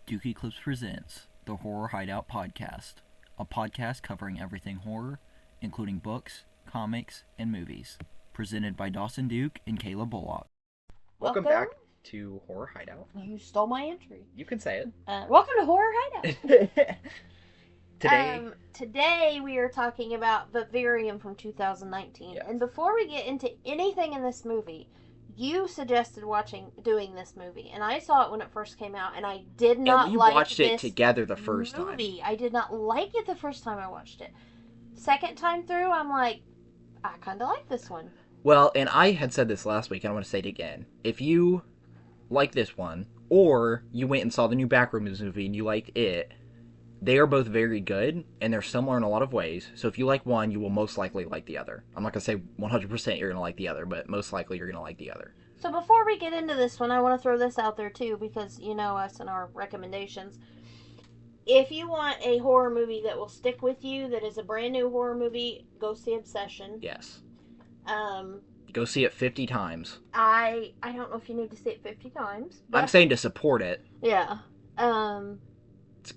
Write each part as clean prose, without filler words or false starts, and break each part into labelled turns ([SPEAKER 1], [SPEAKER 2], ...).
[SPEAKER 1] Duke Eclipse presents the Horror Hideout Podcast, a podcast covering everything horror, including books, comics, and movies. Presented by Dawson Duke and Kayla Bullock.
[SPEAKER 2] Welcome back to Horror Hideout.
[SPEAKER 3] You stole my entry.
[SPEAKER 2] You can say it.
[SPEAKER 3] Welcome to Horror Hideout.
[SPEAKER 2] Today
[SPEAKER 3] we are talking about Vivarium from 2019.
[SPEAKER 2] Yes.
[SPEAKER 3] And before we get into anything in this movie, you suggested doing this movie, and I saw it when it first came out, and I did not
[SPEAKER 2] and we
[SPEAKER 3] like
[SPEAKER 2] watched it
[SPEAKER 3] this
[SPEAKER 2] together the first
[SPEAKER 3] movie.
[SPEAKER 2] time.
[SPEAKER 3] I did not like it the first time I watched it. Second time through, I'm like, I kind of like this one.
[SPEAKER 2] Well, and I had said this last week, and I want to say it again. If you like this one, or you went and saw the new Backrooms movie and you liked it, they are both very good, and they're similar in a lot of ways. So if you like one, you will most likely like the other. I'm not going to say 100% you're going to like the other, but most likely you're going to like the other.
[SPEAKER 3] So before we get into this one, I want to throw this out there too, because you know us and our recommendations. If you want a horror movie that will stick with you, that is a brand new horror movie, go see Obsession.
[SPEAKER 2] Yes. Go see it 50 times.
[SPEAKER 3] I don't know if you need to see it 50 times. But
[SPEAKER 2] I'm saying to support it.
[SPEAKER 3] Yeah.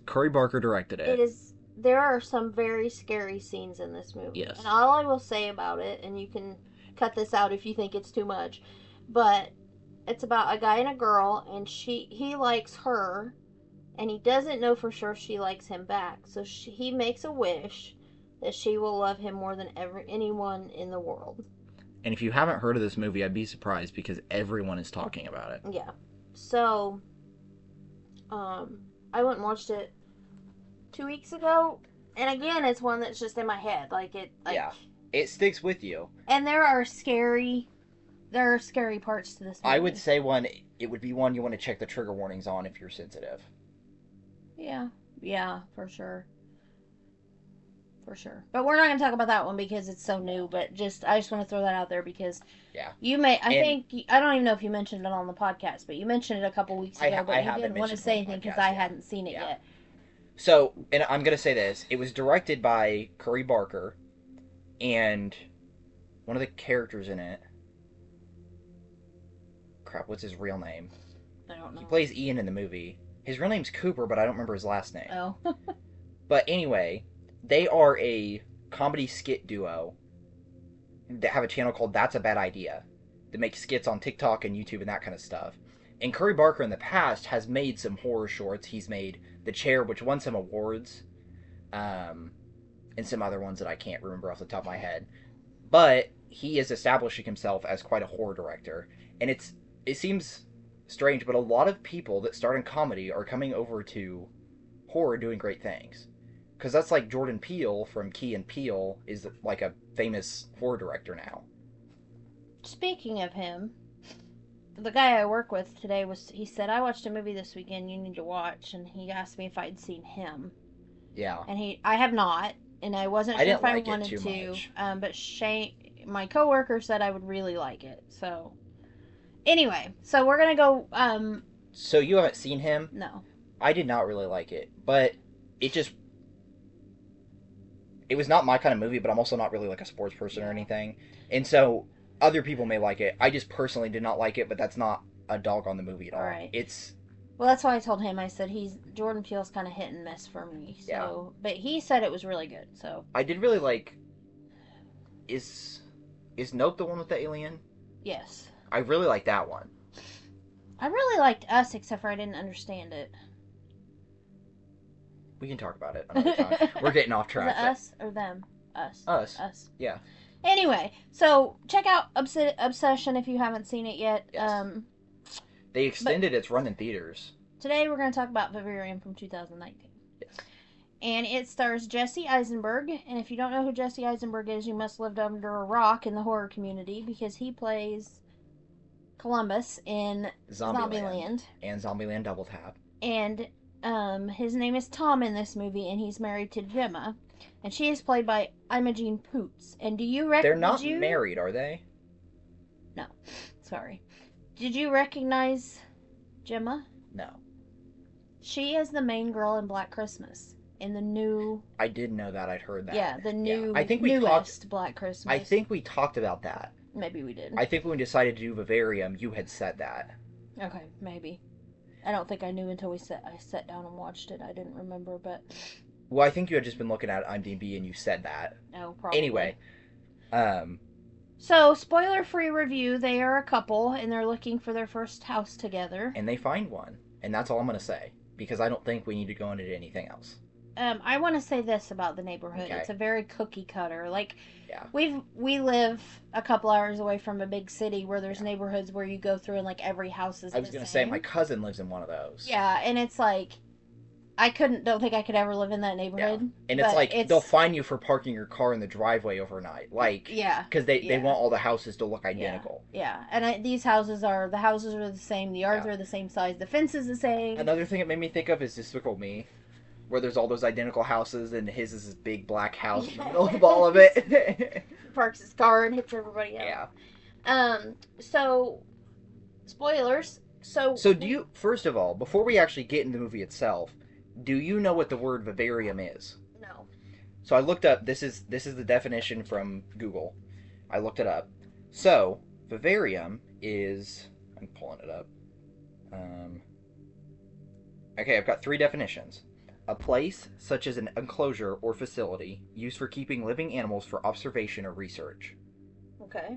[SPEAKER 2] Curry Barker directed it.
[SPEAKER 3] There are some very scary scenes in this movie.
[SPEAKER 2] Yes.
[SPEAKER 3] And all I will say about it, and you can cut this out if you think it's too much, but it's about a guy and a girl, and he likes her, and he doesn't know for sure if she likes him back. So he makes a wish that she will love him more than anyone in the world.
[SPEAKER 2] And if you haven't heard of this movie, I'd be surprised because everyone is talking about it.
[SPEAKER 3] Yeah. So, I went and watched it 2 weeks ago, and again, it's one that's just in my head.
[SPEAKER 2] Yeah. It sticks with you.
[SPEAKER 3] And there are scary parts to this movie.
[SPEAKER 2] I would say it would be one you want to check the trigger warnings on if you're sensitive.
[SPEAKER 3] Yeah, for sure. But we're not going to talk about that one because it's so new, but I just want to throw that out there because I don't even know if you mentioned it on the podcast, but you mentioned it a couple weeks ago, but you didn't want to say anything because I hadn't seen it yet.
[SPEAKER 2] So, and I'm going to say this, it was directed by Curry Barker, and one of the characters in it, what's his real name?
[SPEAKER 3] I don't know.
[SPEAKER 2] He plays Ian in the movie. His real name's Cooper, but I don't remember his last name.
[SPEAKER 3] Oh.
[SPEAKER 2] But anyway, they are a comedy skit duo that have a channel called That's a Bad Idea that makes skits on TikTok and YouTube and that kind of stuff. And Curry Barker in the past has made some horror shorts. He's made The Chair, which won some awards, and some other ones that I can't remember off the top of my head. But he is establishing himself as quite a horror director. And it seems strange, but a lot of people that start in comedy are coming over to horror doing great things. Because that's like Jordan Peele from Key and Peele is like a famous horror director now.
[SPEAKER 3] Speaking of him, the guy I work with today he said, I watched a movie this weekend you need to watch, and he asked me if I'd seen him.
[SPEAKER 2] Yeah.
[SPEAKER 3] And I have not, and I wasn't sure if I wanted to. But Shane, my coworker, said I would really like it. So, anyway, so we're gonna go.
[SPEAKER 2] So you haven't seen him?
[SPEAKER 3] No.
[SPEAKER 2] I did not really like it, but it was not my kind of movie, but I'm also not really like a sports person or anything. And so other people may like it. I just personally did not like it, but that's not a dog on the movie at all.
[SPEAKER 3] Right.
[SPEAKER 2] Well,
[SPEAKER 3] that's why I told him. I said Jordan Peele's kind of hit and miss for me. So,
[SPEAKER 2] yeah.
[SPEAKER 3] But he said it was really good. So
[SPEAKER 2] I did really like. Is Nope the one with the alien?
[SPEAKER 3] Yes.
[SPEAKER 2] I really like that one.
[SPEAKER 3] I really liked Us, except for I didn't understand it.
[SPEAKER 2] We can talk about it another time. We're getting off track.
[SPEAKER 3] Is it us or them? Us.
[SPEAKER 2] Us. Yeah.
[SPEAKER 3] Anyway, so check out Obsession if you haven't seen it yet.
[SPEAKER 2] Yes. They extended its run in theaters.
[SPEAKER 3] Today we're going to talk about Vivarium from 2019.
[SPEAKER 2] Yes.
[SPEAKER 3] And it stars Jesse Eisenberg. And if you don't know who Jesse Eisenberg is, you must live under a rock in the horror community because he plays Columbus in Zombieland.
[SPEAKER 2] And Zombieland Double Tap.
[SPEAKER 3] And his name is Tom in this movie, and he's married to Gemma. And she is played by Imogen Poots. And do you recognize...
[SPEAKER 2] They're not married, are they?
[SPEAKER 3] No. Sorry. Did you recognize Gemma?
[SPEAKER 2] No.
[SPEAKER 3] She is the main girl in Black Christmas. In the new...
[SPEAKER 2] I did know that. I'd heard that.
[SPEAKER 3] Yeah, the new,
[SPEAKER 2] I think
[SPEAKER 3] newest Black Christmas.
[SPEAKER 2] I think we talked about that.
[SPEAKER 3] Maybe we did.
[SPEAKER 2] I think when we decided to do Vivarium, you had said that.
[SPEAKER 3] Okay, maybe. I don't think I knew until I sat down and watched it. I didn't remember, but
[SPEAKER 2] Well, I think you had just been looking at IMDb and you said that.
[SPEAKER 3] no, probably.
[SPEAKER 2] Anyway,
[SPEAKER 3] so spoiler-free review. They are a couple and they're looking for their first house together.
[SPEAKER 2] and they find one, and that's all I'm gonna say because I don't think we need to go into anything else.
[SPEAKER 3] I want to say this about the neighborhood.
[SPEAKER 2] Okay.
[SPEAKER 3] It's a very cookie cutter. Like,
[SPEAKER 2] Yeah.
[SPEAKER 3] we live a couple hours away from a big city where there's
[SPEAKER 2] Yeah.
[SPEAKER 3] neighborhoods where you go through and like every house is.
[SPEAKER 2] I was gonna say my cousin lives in one of those.
[SPEAKER 3] Yeah, and it's like, don't think I could ever live in that neighborhood.
[SPEAKER 2] Yeah. And it's like they'll fine you for parking your car in the driveway overnight, like
[SPEAKER 3] yeah,
[SPEAKER 2] because they want all the houses to look
[SPEAKER 3] yeah,
[SPEAKER 2] identical.
[SPEAKER 3] yeah. And these houses are the same, the yards are the same size, the fence is the same.
[SPEAKER 2] Another thing it made me think of is Despicable Me, where there's all those identical houses and his is this big black house in the middle of all of it.
[SPEAKER 3] Parks his car and hits everybody else.
[SPEAKER 2] Yeah.
[SPEAKER 3] So spoilers. So
[SPEAKER 2] do you, first of all, before we actually get into the movie itself, do you know what the word vivarium is?
[SPEAKER 3] No.
[SPEAKER 2] So I looked up, this is the definition from Google. I looked it up. So, vivarium is, I'm pulling it up. Okay, I've got 3 definitions. A place, such as an enclosure or facility, used for keeping living animals for observation or research.
[SPEAKER 3] Okay.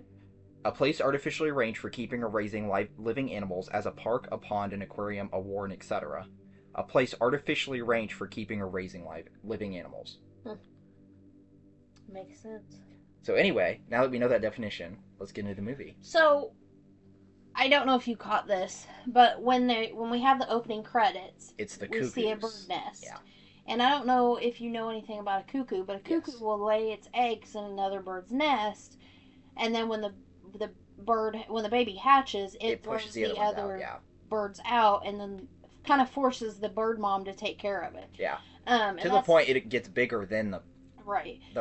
[SPEAKER 2] A place artificially arranged for keeping or raising living animals as a park, a pond, an aquarium, a warren, etc. A place artificially arranged for keeping or raising living animals.
[SPEAKER 3] Makes sense.
[SPEAKER 2] So anyway, now that we know that definition, let's get into the movie.
[SPEAKER 3] So, I don't know if you caught this, but when we have the opening credits,
[SPEAKER 2] It's the
[SPEAKER 3] we
[SPEAKER 2] cuckoos.
[SPEAKER 3] see a bird nest.
[SPEAKER 2] Yeah.
[SPEAKER 3] And I don't know if you know anything about a cuckoo, but a cuckoo
[SPEAKER 2] Yes.
[SPEAKER 3] will lay its eggs in another bird's nest, and then when the baby hatches, it
[SPEAKER 2] pushes
[SPEAKER 3] throws
[SPEAKER 2] the
[SPEAKER 3] the
[SPEAKER 2] other
[SPEAKER 3] other
[SPEAKER 2] ones out,
[SPEAKER 3] birds out, and then kind of forces the bird mom to take care of it.
[SPEAKER 2] Yeah.
[SPEAKER 3] And
[SPEAKER 2] To the point it gets bigger than the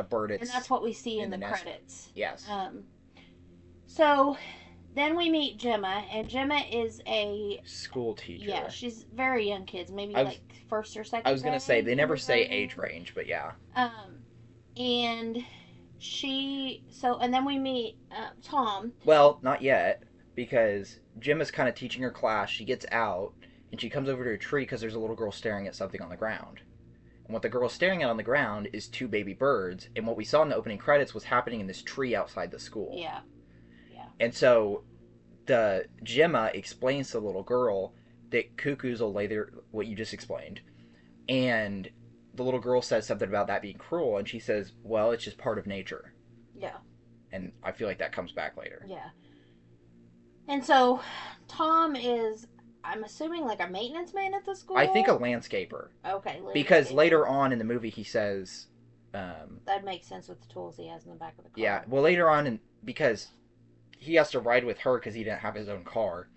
[SPEAKER 2] bird.
[SPEAKER 3] And that's what we see in the
[SPEAKER 2] nest.
[SPEAKER 3] credits.
[SPEAKER 2] Yes.
[SPEAKER 3] So then we meet Gemma, and Gemma is a
[SPEAKER 2] school teacher.
[SPEAKER 3] Yeah, she's very young kids, maybe
[SPEAKER 2] like
[SPEAKER 3] first or second.
[SPEAKER 2] I was gonna say they never say age range, but yeah.
[SPEAKER 3] And and then we meet Tom.
[SPEAKER 2] Well, not yet, because Gemma's kind of teaching her class. She gets out and she comes over to a tree because there's a little girl staring at something on the ground. And what the girl's staring at on the ground is 2 baby birds, and what we saw in the opening credits was happening in this tree outside the school.
[SPEAKER 3] Yeah.
[SPEAKER 2] And so the Gemma explains to the little girl that cuckoos will lay their, what you just explained, and the little girl says something about that being cruel, and she says, well, it's just part of nature.
[SPEAKER 3] Yeah.
[SPEAKER 2] And I feel like that comes back later.
[SPEAKER 3] Yeah. And so Tom is, I'm assuming, like a maintenance man at the school?
[SPEAKER 2] I think a landscaper.
[SPEAKER 3] Okay.
[SPEAKER 2] Because later on in the movie he says...
[SPEAKER 3] that makes sense with the tools he has in the back of the car.
[SPEAKER 2] Yeah, well later on, because he has to ride with her because he didn't have his own car.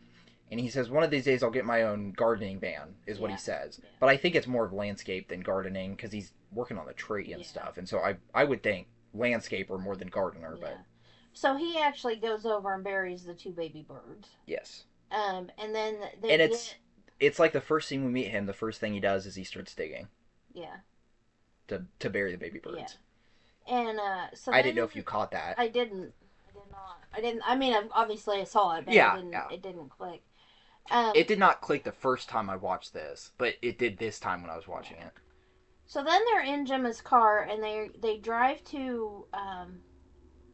[SPEAKER 2] And he says, one of these days I'll get my own gardening van, is what he says. Yeah. But I think it's more of landscape than gardening, because he's working on the tree and stuff. And so I would think landscaper more than gardener.
[SPEAKER 3] Yeah.
[SPEAKER 2] But
[SPEAKER 3] so he actually goes over and buries the 2 baby birds.
[SPEAKER 2] Yes.
[SPEAKER 3] And then
[SPEAKER 2] it's like the first scene we meet him, the first thing he does is he starts digging.
[SPEAKER 3] Yeah.
[SPEAKER 2] To bury the baby birds.
[SPEAKER 3] Yeah. And so
[SPEAKER 2] I didn't know if you caught that.
[SPEAKER 3] I did not. I mean, obviously I saw it, but it didn't click.
[SPEAKER 2] It did not click the first time I watched this, but it did this time when I was watching it.
[SPEAKER 3] So then they're in Gemma's car, and they drive to...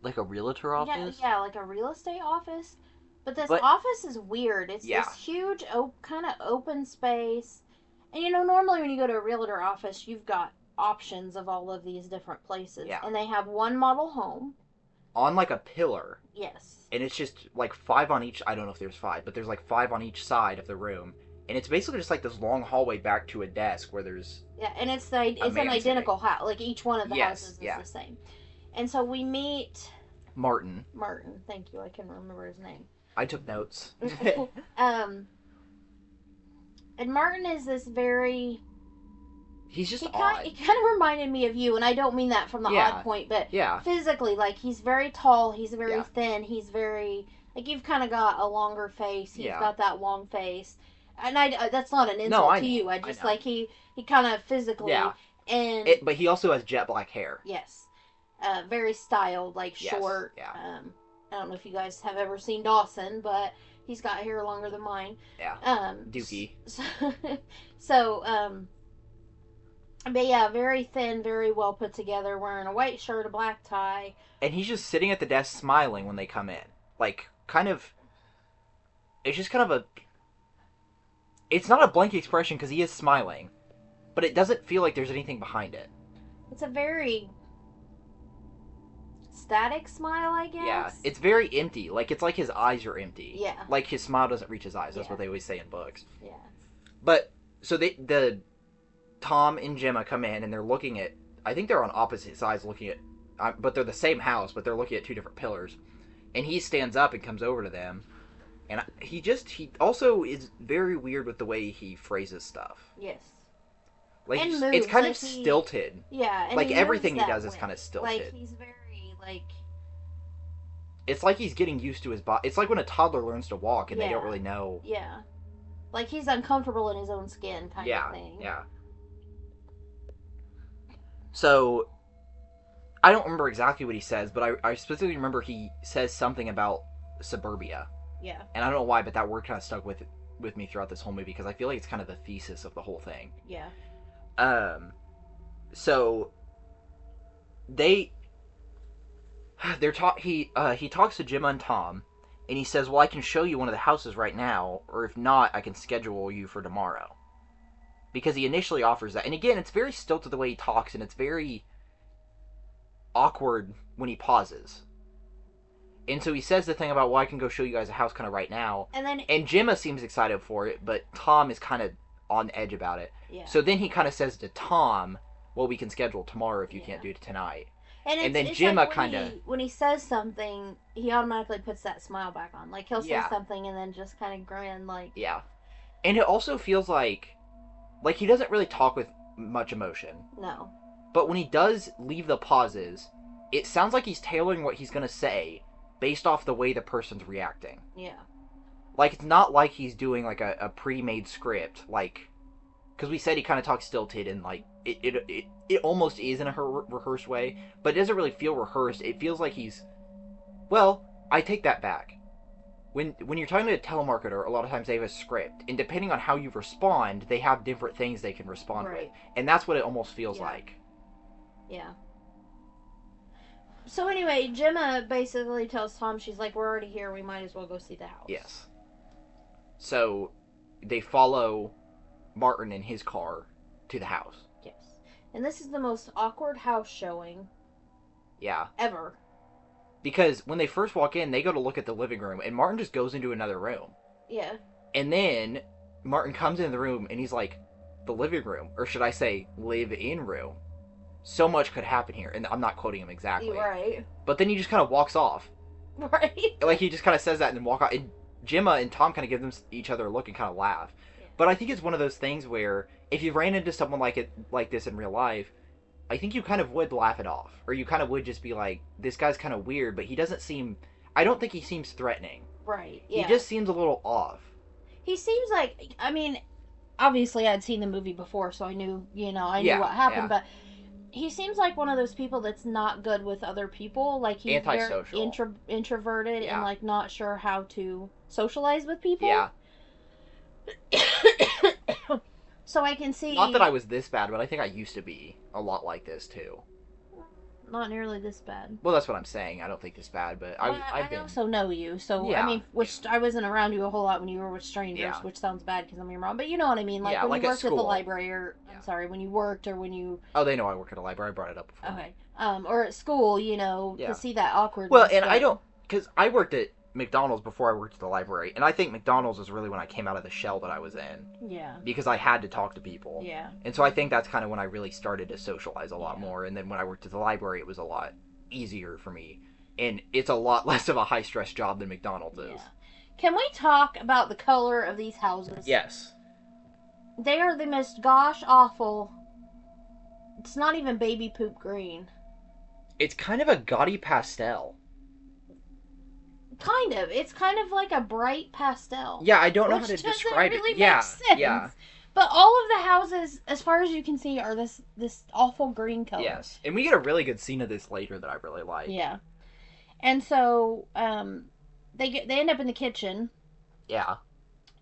[SPEAKER 2] like a realtor office?
[SPEAKER 3] Yeah, like a real estate office. But this office is weird. It's this huge, kind of open space. And, normally when you go to a realtor office, you've got options of all of these different places.
[SPEAKER 2] Yeah.
[SPEAKER 3] And they have one model home.
[SPEAKER 2] On like a pillar.
[SPEAKER 3] Yes.
[SPEAKER 2] And it's just like 5 on each, I don't know if there's 5, but there's like 5 on each side of the room. And it's basically just like this long hallway back to a desk where there's...
[SPEAKER 3] Yeah, and it's an identical house. Like each one of the houses is the same. And so we meet...
[SPEAKER 2] Martin,
[SPEAKER 3] thank you. I can remember his name.
[SPEAKER 2] I took notes.
[SPEAKER 3] And Martin is this very...
[SPEAKER 2] He's just odd.
[SPEAKER 3] He kind of reminded me of you, and I don't mean that from the odd point, but physically, like, he's very tall, he's very thin, he's very, like, you've kind of got a longer face, he's got that long face, and that's not an insult to you, I just, like, he kind of physically, and...
[SPEAKER 2] but he also has jet black hair.
[SPEAKER 3] Yes. Very styled, like, short, I don't know if you guys have ever seen Dawson, but He's got hair longer than mine.
[SPEAKER 2] Yeah. Dookie.
[SPEAKER 3] But yeah, very thin, very well put together, wearing a white shirt, a black tie.
[SPEAKER 2] And he's just sitting at the desk smiling when they come in. Like, kind of... It's just kind of a... It's not a blank expression because he is smiling. But it doesn't feel like there's anything behind it.
[SPEAKER 3] It's a very... static smile, I guess.
[SPEAKER 2] Yeah, it's very empty. Like, it's like his eyes are empty.
[SPEAKER 3] Yeah.
[SPEAKER 2] Like, his smile doesn't reach his eyes. That's what they always say in books.
[SPEAKER 3] Yeah.
[SPEAKER 2] But, so the Tom and Gemma come in, and they're looking at... I think they're on opposite sides looking at... but they're the same house, but they're looking at two different pillars. And he stands up and comes over to them. And he also is very weird with the way he phrases stuff.
[SPEAKER 3] Yes.
[SPEAKER 2] Like,
[SPEAKER 3] and
[SPEAKER 2] it's kind of stilted.
[SPEAKER 3] Yeah. And
[SPEAKER 2] like, everything he does is kind of stilted.
[SPEAKER 3] Like, he's very, like...
[SPEAKER 2] It's like he's getting used to his body. It's like when a toddler learns to walk and they don't really know.
[SPEAKER 3] Yeah. Like, he's uncomfortable in his own skin kind of thing.
[SPEAKER 2] Yeah. So, I don't remember exactly what he says, but I specifically remember he says something about suburbia.
[SPEAKER 3] Yeah.
[SPEAKER 2] And I don't know why, but that word kind of stuck with me throughout this whole movie, because I feel like it's kind of the thesis of the whole thing.
[SPEAKER 3] Yeah.
[SPEAKER 2] So, he talks to Gemma and Tom, and he says, well, I can show you one of the houses right now, or if not, I can schedule you for tomorrow. Because he initially offers that. And again, it's very stilted the way he talks, and it's very awkward when he pauses. And so he says the thing about, well, I can go show you guys a house kind of right now. And Gemma seems excited for it, but Tom is kind of on edge about it.
[SPEAKER 3] Yeah.
[SPEAKER 2] So then he kind of says to Tom, well, we can schedule tomorrow if you can't do it tonight. And then Gemma
[SPEAKER 3] like
[SPEAKER 2] kind of...
[SPEAKER 3] When he says something, he automatically puts that smile back on. Like, he'll say something and then just kind of grin, like...
[SPEAKER 2] Yeah. And it also feels like he doesn't really talk with much emotion.
[SPEAKER 3] No.
[SPEAKER 2] But when he does leave the pauses, it sounds like he's tailoring what he's going to say based off the way the person's reacting.
[SPEAKER 3] Yeah.
[SPEAKER 2] Like, it's not like he's doing, like, a pre-made script, like... Because we said he kind of talks stilted, and, like, it almost is in a rehearsed way, but it doesn't really feel rehearsed. It feels like he's... Well, I take that back. When you're talking to a telemarketer, a lot of times they have a script, and depending on how you respond, they have different things they can respond with. And that's what it almost feels like.
[SPEAKER 3] Yeah. So anyway, Gemma basically tells Tom, she's like, we're already here, we might as well go see the house.
[SPEAKER 2] Yes. So, they follow Martin in his car to the house.
[SPEAKER 3] Yes. And this is the most awkward house showing.
[SPEAKER 2] Yeah.
[SPEAKER 3] Ever.
[SPEAKER 2] Because when they first walk in, they go to look at the living room, and Martin just goes into another room.
[SPEAKER 3] Yeah.
[SPEAKER 2] And then Martin comes in the room, and he's like, the living room, or should I say, live-in room. So much could happen here, and I'm not quoting him exactly.
[SPEAKER 3] Right.
[SPEAKER 2] But then he just kind of walks off.
[SPEAKER 3] Right.
[SPEAKER 2] Like, he just kind of says that and then walk off. And Gemma and Tom kind of give each other a look and kind of laugh. Yeah. But I think it's one of those things where, if you ran into someone like this in real life, I think you kind of would laugh it off. Or you kind of would just be like, this guy's kind of weird, but he doesn't seem... I don't think he seems threatening.
[SPEAKER 3] Right, yeah.
[SPEAKER 2] He just seems a little off.
[SPEAKER 3] He seems like... I mean, obviously I'd seen the movie before, so I knew, knew what happened, but... He seems like one of those people that's not good with other people. Like, he's
[SPEAKER 2] antisocial.
[SPEAKER 3] Very introverted and, like, not sure how to socialize with people.
[SPEAKER 2] Yeah.
[SPEAKER 3] So I can see...
[SPEAKER 2] Not that I was this bad, but I think I used to be a lot like this, too.
[SPEAKER 3] Not nearly this bad.
[SPEAKER 2] Well, that's what I'm saying. I don't think this bad, but I've been...
[SPEAKER 3] I also know you, so, I mean, I wasn't around you a whole lot when you were with strangers, which sounds bad because I'm your mom, but you know what I mean. Like, when you worked at the library, or, I'm sorry, when you worked or when you...
[SPEAKER 2] Oh, they know I work at a library. I brought it up before.
[SPEAKER 3] Okay. Or at school, to see that awkwardness.
[SPEAKER 2] Well, and I don't... Because I worked at McDonald's before I worked at the library, and I think McDonald's was really when I came out of the shell that I was in.
[SPEAKER 3] Yeah.
[SPEAKER 2] Because I had to talk to people.
[SPEAKER 3] Yeah.
[SPEAKER 2] And so I think that's kind of when I really started to socialize a lot more, and then when I worked at the library, it was a lot easier for me, and it's a lot less of a high-stress job than McDonald's is.
[SPEAKER 3] Can we talk about the color of these houses?
[SPEAKER 2] Yes.
[SPEAKER 3] They are the most gosh-awful... It's not even baby poop green.
[SPEAKER 2] It's kind of a gaudy pastel.
[SPEAKER 3] Kind of. It's kind of like a bright pastel.
[SPEAKER 2] Yeah, I don't know how to describe it.
[SPEAKER 3] Really make sense. Yeah. But all of the houses, as far as you can see, are this awful green color.
[SPEAKER 2] Yes. And we get a really good scene of this later that I really like.
[SPEAKER 3] Yeah. And so, they end up in the kitchen,
[SPEAKER 2] Yeah.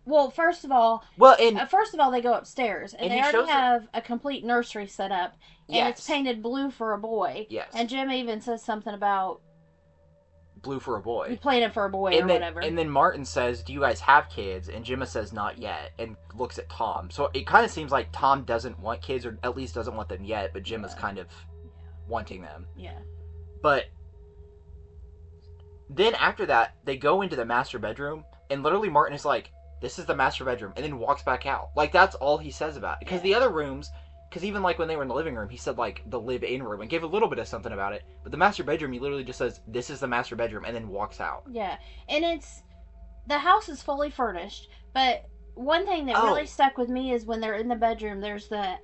[SPEAKER 3] Well, first of all,
[SPEAKER 2] Well, and
[SPEAKER 3] they go upstairs and
[SPEAKER 2] And
[SPEAKER 3] they
[SPEAKER 2] he
[SPEAKER 3] already
[SPEAKER 2] shows her.
[SPEAKER 3] have a complete nursery set up, and it's
[SPEAKER 2] Yes.
[SPEAKER 3] painted blue for a boy.
[SPEAKER 2] Yes.
[SPEAKER 3] And Jim even says something about
[SPEAKER 2] Blue for a boy.
[SPEAKER 3] playing it for a boy or whatever.
[SPEAKER 2] And then Martin says, "Do you guys have kids?" And Gemma says, "Not yet," and looks at Tom. So it kind of seems like Tom doesn't want kids, or at least doesn't want them yet, but Gemma's kind of wanting them.
[SPEAKER 3] Yeah.
[SPEAKER 2] But then after that, they go into the master bedroom, and literally Martin is like, "This is the master bedroom," and then walks back out. Like, that's all he says about it. Because the other rooms, because even like when they were in the living room, he said like the live-in room and gave a little bit of something about it. But the master bedroom, he literally just says, "This is the master bedroom," and then walks out.
[SPEAKER 3] Yeah. And the house is fully furnished, but one thing that really stuck with me is when they're in the bedroom, there's the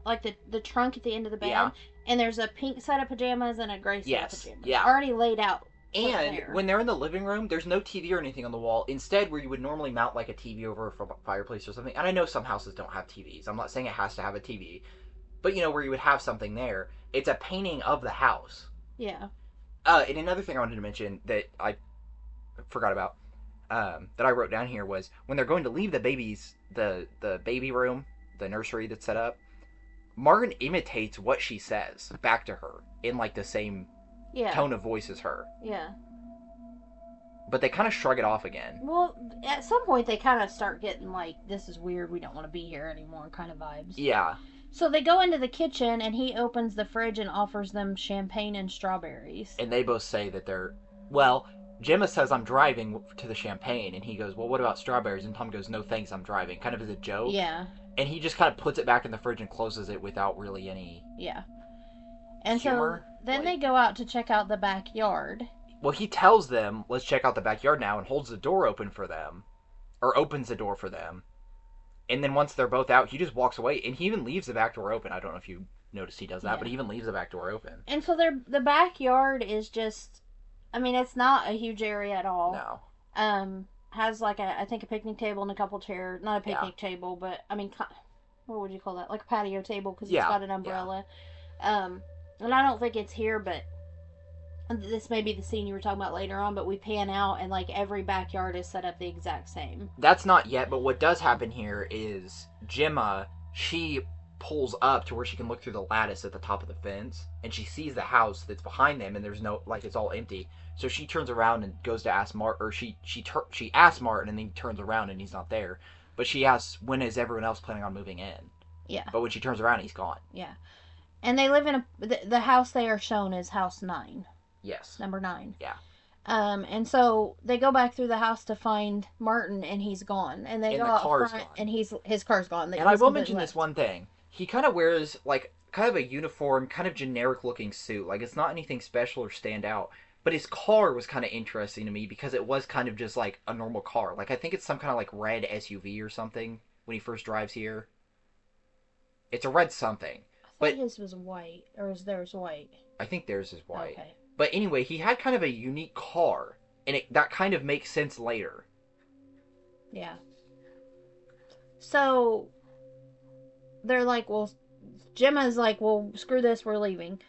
[SPEAKER 3] like the trunk at the end of the bed, and there's a pink set of pajamas and a gray set of pajamas already laid out.
[SPEAKER 2] And when they're in the living room, there's no TV or anything on the wall. Instead, where you would normally mount like a TV over a fireplace or something. And I know some houses don't have TVs. I'm not saying it has to have a TV. But, where you would have something there, it's a painting of the house.
[SPEAKER 3] Yeah.
[SPEAKER 2] And another thing I wanted to mention that I forgot about, that I wrote down here was when they're going to leave the baby room, the nursery that's set up, Martin imitates what she says back to her in like the same tone of voice as her.
[SPEAKER 3] Yeah.
[SPEAKER 2] But they kind of shrug it off again.
[SPEAKER 3] Well, at some point they kind of start getting like, this is weird, we don't want to be here anymore kind of vibes.
[SPEAKER 2] Yeah.
[SPEAKER 3] So they go into the kitchen and he opens the fridge and offers them champagne and strawberries.
[SPEAKER 2] And they both say that they're... Well, Gemma says, "I'm driving," to the champagne. And he goes, "Well, what about strawberries?" And Tom goes, "No thanks, I'm driving." Kind of as a joke.
[SPEAKER 3] Yeah.
[SPEAKER 2] And he just kind of puts it back in the fridge and closes it without really any...
[SPEAKER 3] Yeah. And
[SPEAKER 2] humor.
[SPEAKER 3] So then they go out to check out the backyard.
[SPEAKER 2] Well, he tells them, "Let's check out the backyard now," and holds the door open for them. Or opens the door for them. And then once they're both out, he just walks away. And he even leaves the back door open. I don't know if you noticed he does that, but he even leaves the back door open.
[SPEAKER 3] And so the backyard is just... I mean, it's not a huge area at all.
[SPEAKER 2] No.
[SPEAKER 3] Has like I think a picnic table and a couple chairs. Not a picnic table, but I mean, what would you call that? Like a patio table because it's got an umbrella. And I don't think it's here, but this may be the scene you were talking about later on. But we pan out and like every backyard is set up the exact same.
[SPEAKER 2] That's not yet, but what does happen here is Gemma, she pulls up to where she can look through the lattice at the top of the fence, and she sees the house that's behind them, and there's no, like, it's all empty. So she turns around and goes to ask Martin, or she asks Martin, and then he turns around and he's not there. But she asks, when is everyone else planning on moving in?
[SPEAKER 3] Yeah.
[SPEAKER 2] But when she turns around, he's gone.
[SPEAKER 3] Yeah. And they live in the house they are shown is house 9.
[SPEAKER 2] Yes.
[SPEAKER 3] Number 9.
[SPEAKER 2] Yeah.
[SPEAKER 3] And so they go back through the house to find Martin, and he's gone. And they go out front, and his car's gone.
[SPEAKER 2] And I will mention this one thing. He kind of wears, like, kind of a uniform, kind of generic-looking suit. Like, it's not anything special or stand out. But his car was kind of interesting to me because it was kind of just, like, a normal car. Like, I think it's some kind of, like, red SUV or something when he first drives here. It's a red something.
[SPEAKER 3] I thought his was white. Or is theirs white?
[SPEAKER 2] I think theirs is white.
[SPEAKER 3] Okay.
[SPEAKER 2] But anyway, he had kind of a unique car. And that kind of makes sense later.
[SPEAKER 3] Yeah. So... they're like, well, Gemma's like, well, screw this, we're leaving.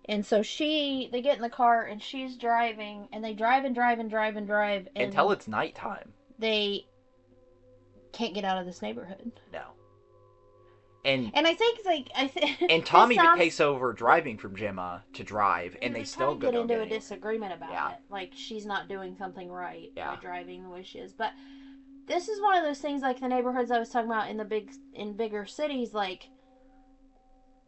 [SPEAKER 3] And so they get in the car, and she's driving, and they drive and drive and drive and drive.
[SPEAKER 2] Until it's nighttime.
[SPEAKER 3] They can't get out of this neighborhood.
[SPEAKER 2] No. And
[SPEAKER 3] I think,
[SPEAKER 2] and Tom even takes over driving from Gemma to drive, and they still
[SPEAKER 3] get into a disagreement about it. Like, she's not doing something right by driving the way she is. But this is one of those things, like the neighborhoods I was talking about in bigger cities, like,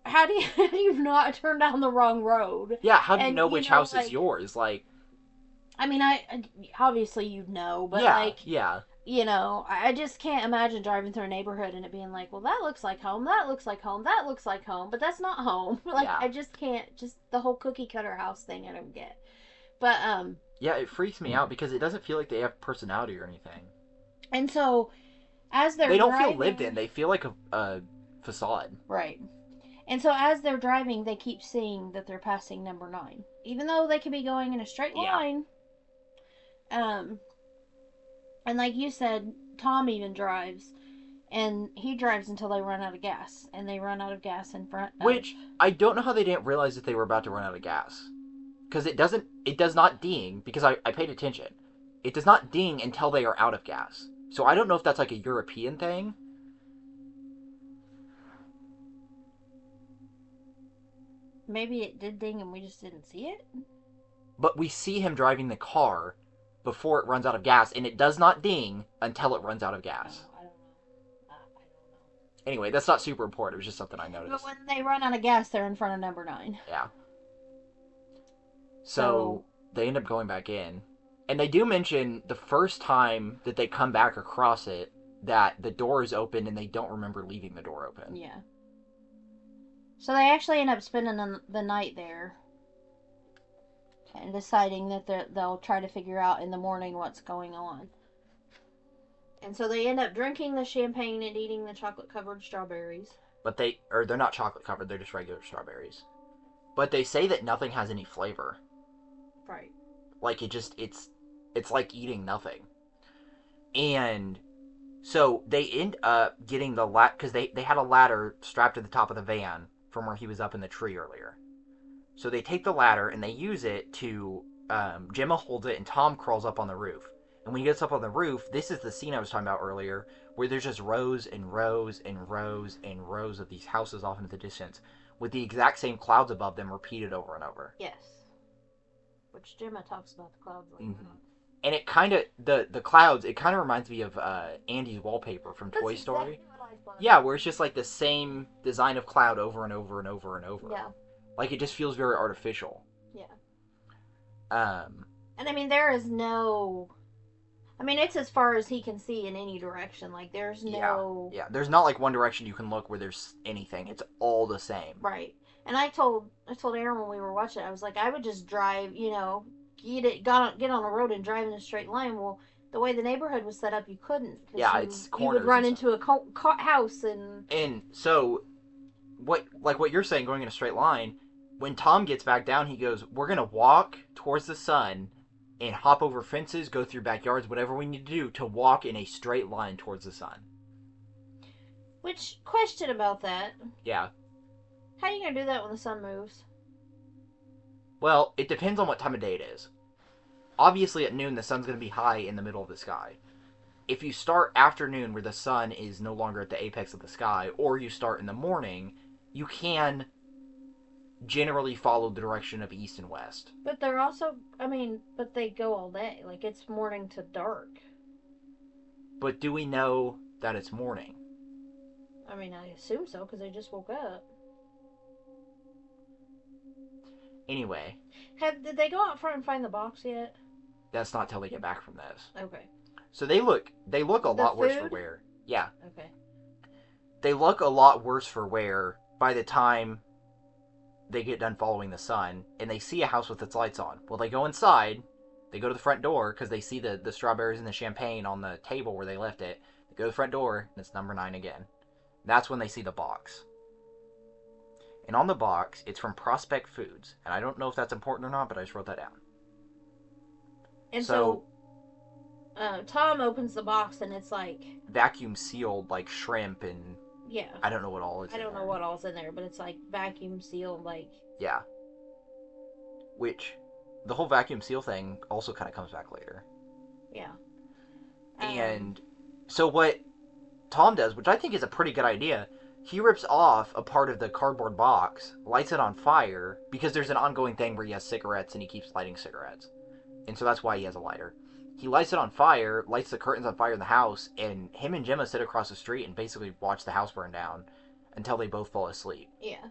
[SPEAKER 3] how do you not turn down the wrong road?
[SPEAKER 2] Yeah, how do you know which house is yours? Like,
[SPEAKER 3] I mean, I obviously you'd know, but I just can't imagine driving through a neighborhood and it being like, well, that looks like home, that looks like home, that looks like home, but that's not home. Like, I just can't, just the whole cookie cutter house thing I don't get. But,
[SPEAKER 2] yeah, it freaks me out because it doesn't feel like they have personality or anything.
[SPEAKER 3] And so, as
[SPEAKER 2] they don't feel lived in, they feel like a facade.
[SPEAKER 3] Right. And so as they're driving, they keep seeing that they're passing number 9. Even though they could be going in a straight line. And like you said, Tom even drives. And he drives until they run out of gas. And they run out of gas in front of...
[SPEAKER 2] Which, I don't know how they didn't realize that they were about to run out of gas. Because it does not ding, because I paid attention. it does not ding until they are out of gas. So I don't know if that's like a European thing.
[SPEAKER 3] Maybe it did ding and we just didn't see it?
[SPEAKER 2] But we see him driving the car before it runs out of gas, and it does not ding until it runs out of gas.
[SPEAKER 3] I don't know. I don't know.
[SPEAKER 2] Anyway, that's not super important. It was just something I noticed.
[SPEAKER 3] But when they run out of gas, they're in front of number 9.
[SPEAKER 2] Yeah. So they end up going back in. And they do mention the first time that they come back across it, that the door is open and they don't remember leaving the door open.
[SPEAKER 3] Yeah. So they actually end up spending the night there and deciding that they'll try to figure out in the morning what's going on. And so they end up drinking the champagne and eating the chocolate-covered strawberries.
[SPEAKER 2] But they're not chocolate-covered, they're just regular strawberries. But they say that nothing has any flavor.
[SPEAKER 3] Right.
[SPEAKER 2] Like, it's like eating nothing. And so they end up getting the because they had a ladder strapped to the top of the van from where he was up in the tree earlier. So they take the ladder and they use it to, Gemma holds it and Tom crawls up on the roof. And when he gets up on the roof, this is the scene I was talking about earlier, where there's just rows and rows and rows and rows of these houses off into the distance, with the exact same clouds above them repeated over and over.
[SPEAKER 3] Yes. Which Gemma talks about the clouds later.
[SPEAKER 2] Mm-hmm. And it kind of, the clouds, it kind of reminds me of Andy's wallpaper from Toy Story.
[SPEAKER 3] Exactly what I thought.
[SPEAKER 2] Yeah, where it's just like the same design of cloud over and over and over and over.
[SPEAKER 3] Yeah.
[SPEAKER 2] Like, it just feels very artificial.
[SPEAKER 3] Yeah.
[SPEAKER 2] And
[SPEAKER 3] I mean, there is no... I mean, it's as far as he can see in any direction. Like, there's no...
[SPEAKER 2] Yeah, there's not like one direction you can look where there's anything. It's all the same.
[SPEAKER 3] Right. And I told Aaron when we were watching it, I was like, I would just drive, get on the road and drive in a straight line. Well, the way the neighborhood was set up, you couldn't.
[SPEAKER 2] Yeah, it's corners.
[SPEAKER 3] You would run into a house and...
[SPEAKER 2] And so, what you're saying, going in a straight line, when Tom gets back down, he goes, we're going to walk towards the sun and hop over fences, go through backyards, whatever we need to do to walk in a straight line towards the sun.
[SPEAKER 3] Which, question about that.
[SPEAKER 2] Yeah.
[SPEAKER 3] How are you going to do that when the sun moves?
[SPEAKER 2] Well, it depends on what time of day it is. Obviously, at noon, the sun's going to be high in the middle of the sky. If you start afternoon, where the sun is no longer at the apex of the sky, or you start in the morning, you can generally follow the direction of east and west.
[SPEAKER 3] But they're also, but they go all day. Like, it's morning to dark.
[SPEAKER 2] But do we know that it's morning?
[SPEAKER 3] I mean, I assume so, because they just woke up.
[SPEAKER 2] Anyway.
[SPEAKER 3] Did they go out front and find the box yet?
[SPEAKER 2] That's not till they get back from this.
[SPEAKER 3] Okay.
[SPEAKER 2] So they look a lot worse for wear. Yeah.
[SPEAKER 3] Okay.
[SPEAKER 2] They look a lot worse for wear by the time they get done following the sun, and they see a house with its lights on. Well, they go inside, they go to the front door, because they see the strawberries and the champagne on the table where they left it. They go to the front door, and it's number 9 again. That's when they see the box. And on the box, it's from Prospect Foods. And I don't know if that's important or not, but I just wrote that down.
[SPEAKER 3] And so Tom opens the box, and it's like...
[SPEAKER 2] vacuum sealed, like shrimp and...
[SPEAKER 3] Yeah.
[SPEAKER 2] I don't know what all is in there.
[SPEAKER 3] I don't know what all's in there, but it's like vacuum sealed, like...
[SPEAKER 2] Yeah. Which, the whole vacuum seal thing also kind of comes back later.
[SPEAKER 3] Yeah.
[SPEAKER 2] And so what Tom does, which I think is a pretty good idea, he rips off a part of the cardboard box, lights it on fire, because there's an ongoing thing where he has cigarettes and he keeps lighting cigarettes. And so that's why he has a lighter. He lights it on fire, lights the curtains on fire in the house, and him and Gemma sit across the street and basically watch the house burn down until they both fall asleep.
[SPEAKER 3] Yeah.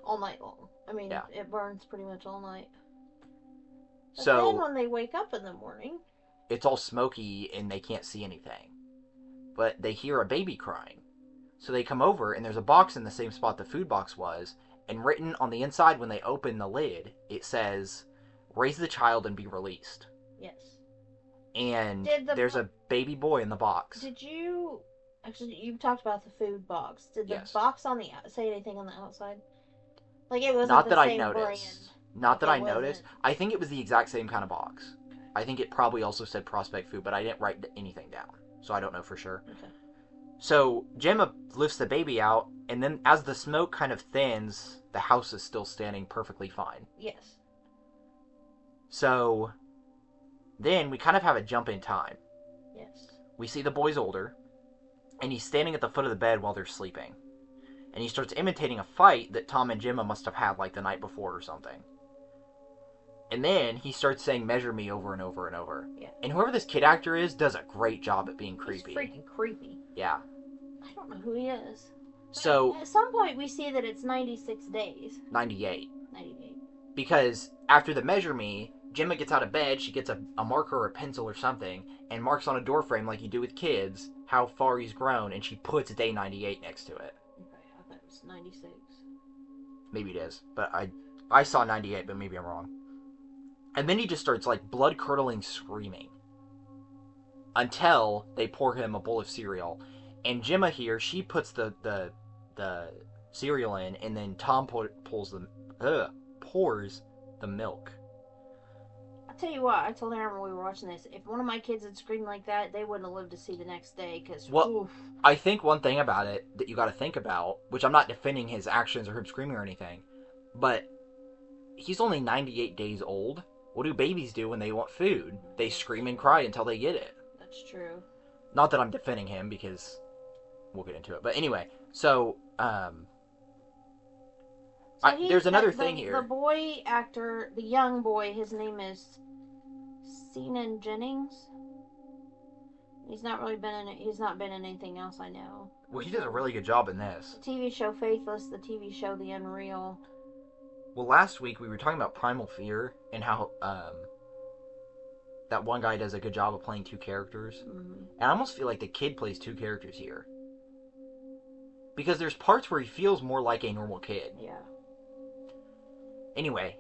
[SPEAKER 3] All night long. I mean,
[SPEAKER 2] yeah.
[SPEAKER 3] It burns pretty much all night. But
[SPEAKER 2] so
[SPEAKER 3] then when they wake up in the morning...
[SPEAKER 2] it's all smoky and they can't see anything. But they hear a baby crying. So they come over, and there's a box in the same spot the food box was, and written on the inside when they open the lid, it says, "Raise the child and be released."
[SPEAKER 3] Yes.
[SPEAKER 2] And there's a baby boy in the box.
[SPEAKER 3] Did you... Actually, you talked about the food box. Did the box on the say anything on the outside? Like, it wasn't
[SPEAKER 2] Not
[SPEAKER 3] the
[SPEAKER 2] that
[SPEAKER 3] same
[SPEAKER 2] I noticed.
[SPEAKER 3] brand.
[SPEAKER 2] Not that I noticed. I think it was the exact same kind of box. I think it probably also said Prospect Food, but I didn't write anything down, so I don't know for sure.
[SPEAKER 3] Okay.
[SPEAKER 2] So Gemma lifts the baby out, and then as the smoke kind of thins, the house is still standing perfectly fine.
[SPEAKER 3] Yes.
[SPEAKER 2] So Then we kind of have a jump in time.
[SPEAKER 3] Yes.
[SPEAKER 2] We see the boy's older, and he's standing at the foot of the bed while they're sleeping. And he starts imitating a fight that Tom and Gemma must have had like the night before or something. And then he starts saying, "Measure me," over and over and over.
[SPEAKER 3] Yeah.
[SPEAKER 2] And whoever this kid actor is does a great job at being creepy.
[SPEAKER 3] He's freaking creepy.
[SPEAKER 2] Yeah.
[SPEAKER 3] I don't know who he is.
[SPEAKER 2] So
[SPEAKER 3] At some point we see that it's 96 days.
[SPEAKER 2] 98.
[SPEAKER 3] 98.
[SPEAKER 2] Because after the "measure me," Gemma gets out of bed, she gets a marker or a pencil or something, and marks on a door frame like you do with kids how far he's grown, and she puts day 98 next to it.
[SPEAKER 3] Okay, I thought it was 96.
[SPEAKER 2] Maybe it is, but I saw 98, but maybe I'm wrong. And then he just starts like blood-curdling screaming until they pour him a bowl of cereal. And Gemma here, she puts the cereal in, and then Tom pours the milk.
[SPEAKER 3] I'll tell you what, I told Aaron when we were watching this, if one of my kids had screamed like that, they wouldn't have lived to see the next day, because,
[SPEAKER 2] Well, I think one thing about it that you got to think about, which I'm not defending his actions or him screaming or anything, but he's only 98 days old. What do babies do when they want food? They scream and cry until they get it.
[SPEAKER 3] That's true.
[SPEAKER 2] Not that I'm defending him, because we'll get into it. But anyway, so, there's another thing here.
[SPEAKER 3] The boy actor, the young boy, his name is Seanan Jennings. He's not been in anything else I know.
[SPEAKER 2] Well, he does a really good job in this.
[SPEAKER 3] The TV show Faithless, the TV show The Unreal.
[SPEAKER 2] Well, last week we were talking about Primal Fear and how that one guy does a good job of playing two characters.
[SPEAKER 3] Mm-hmm.
[SPEAKER 2] And I almost feel like the kid plays two characters here. Because there's parts where he feels more like a normal kid.
[SPEAKER 3] Yeah.
[SPEAKER 2] Anyway,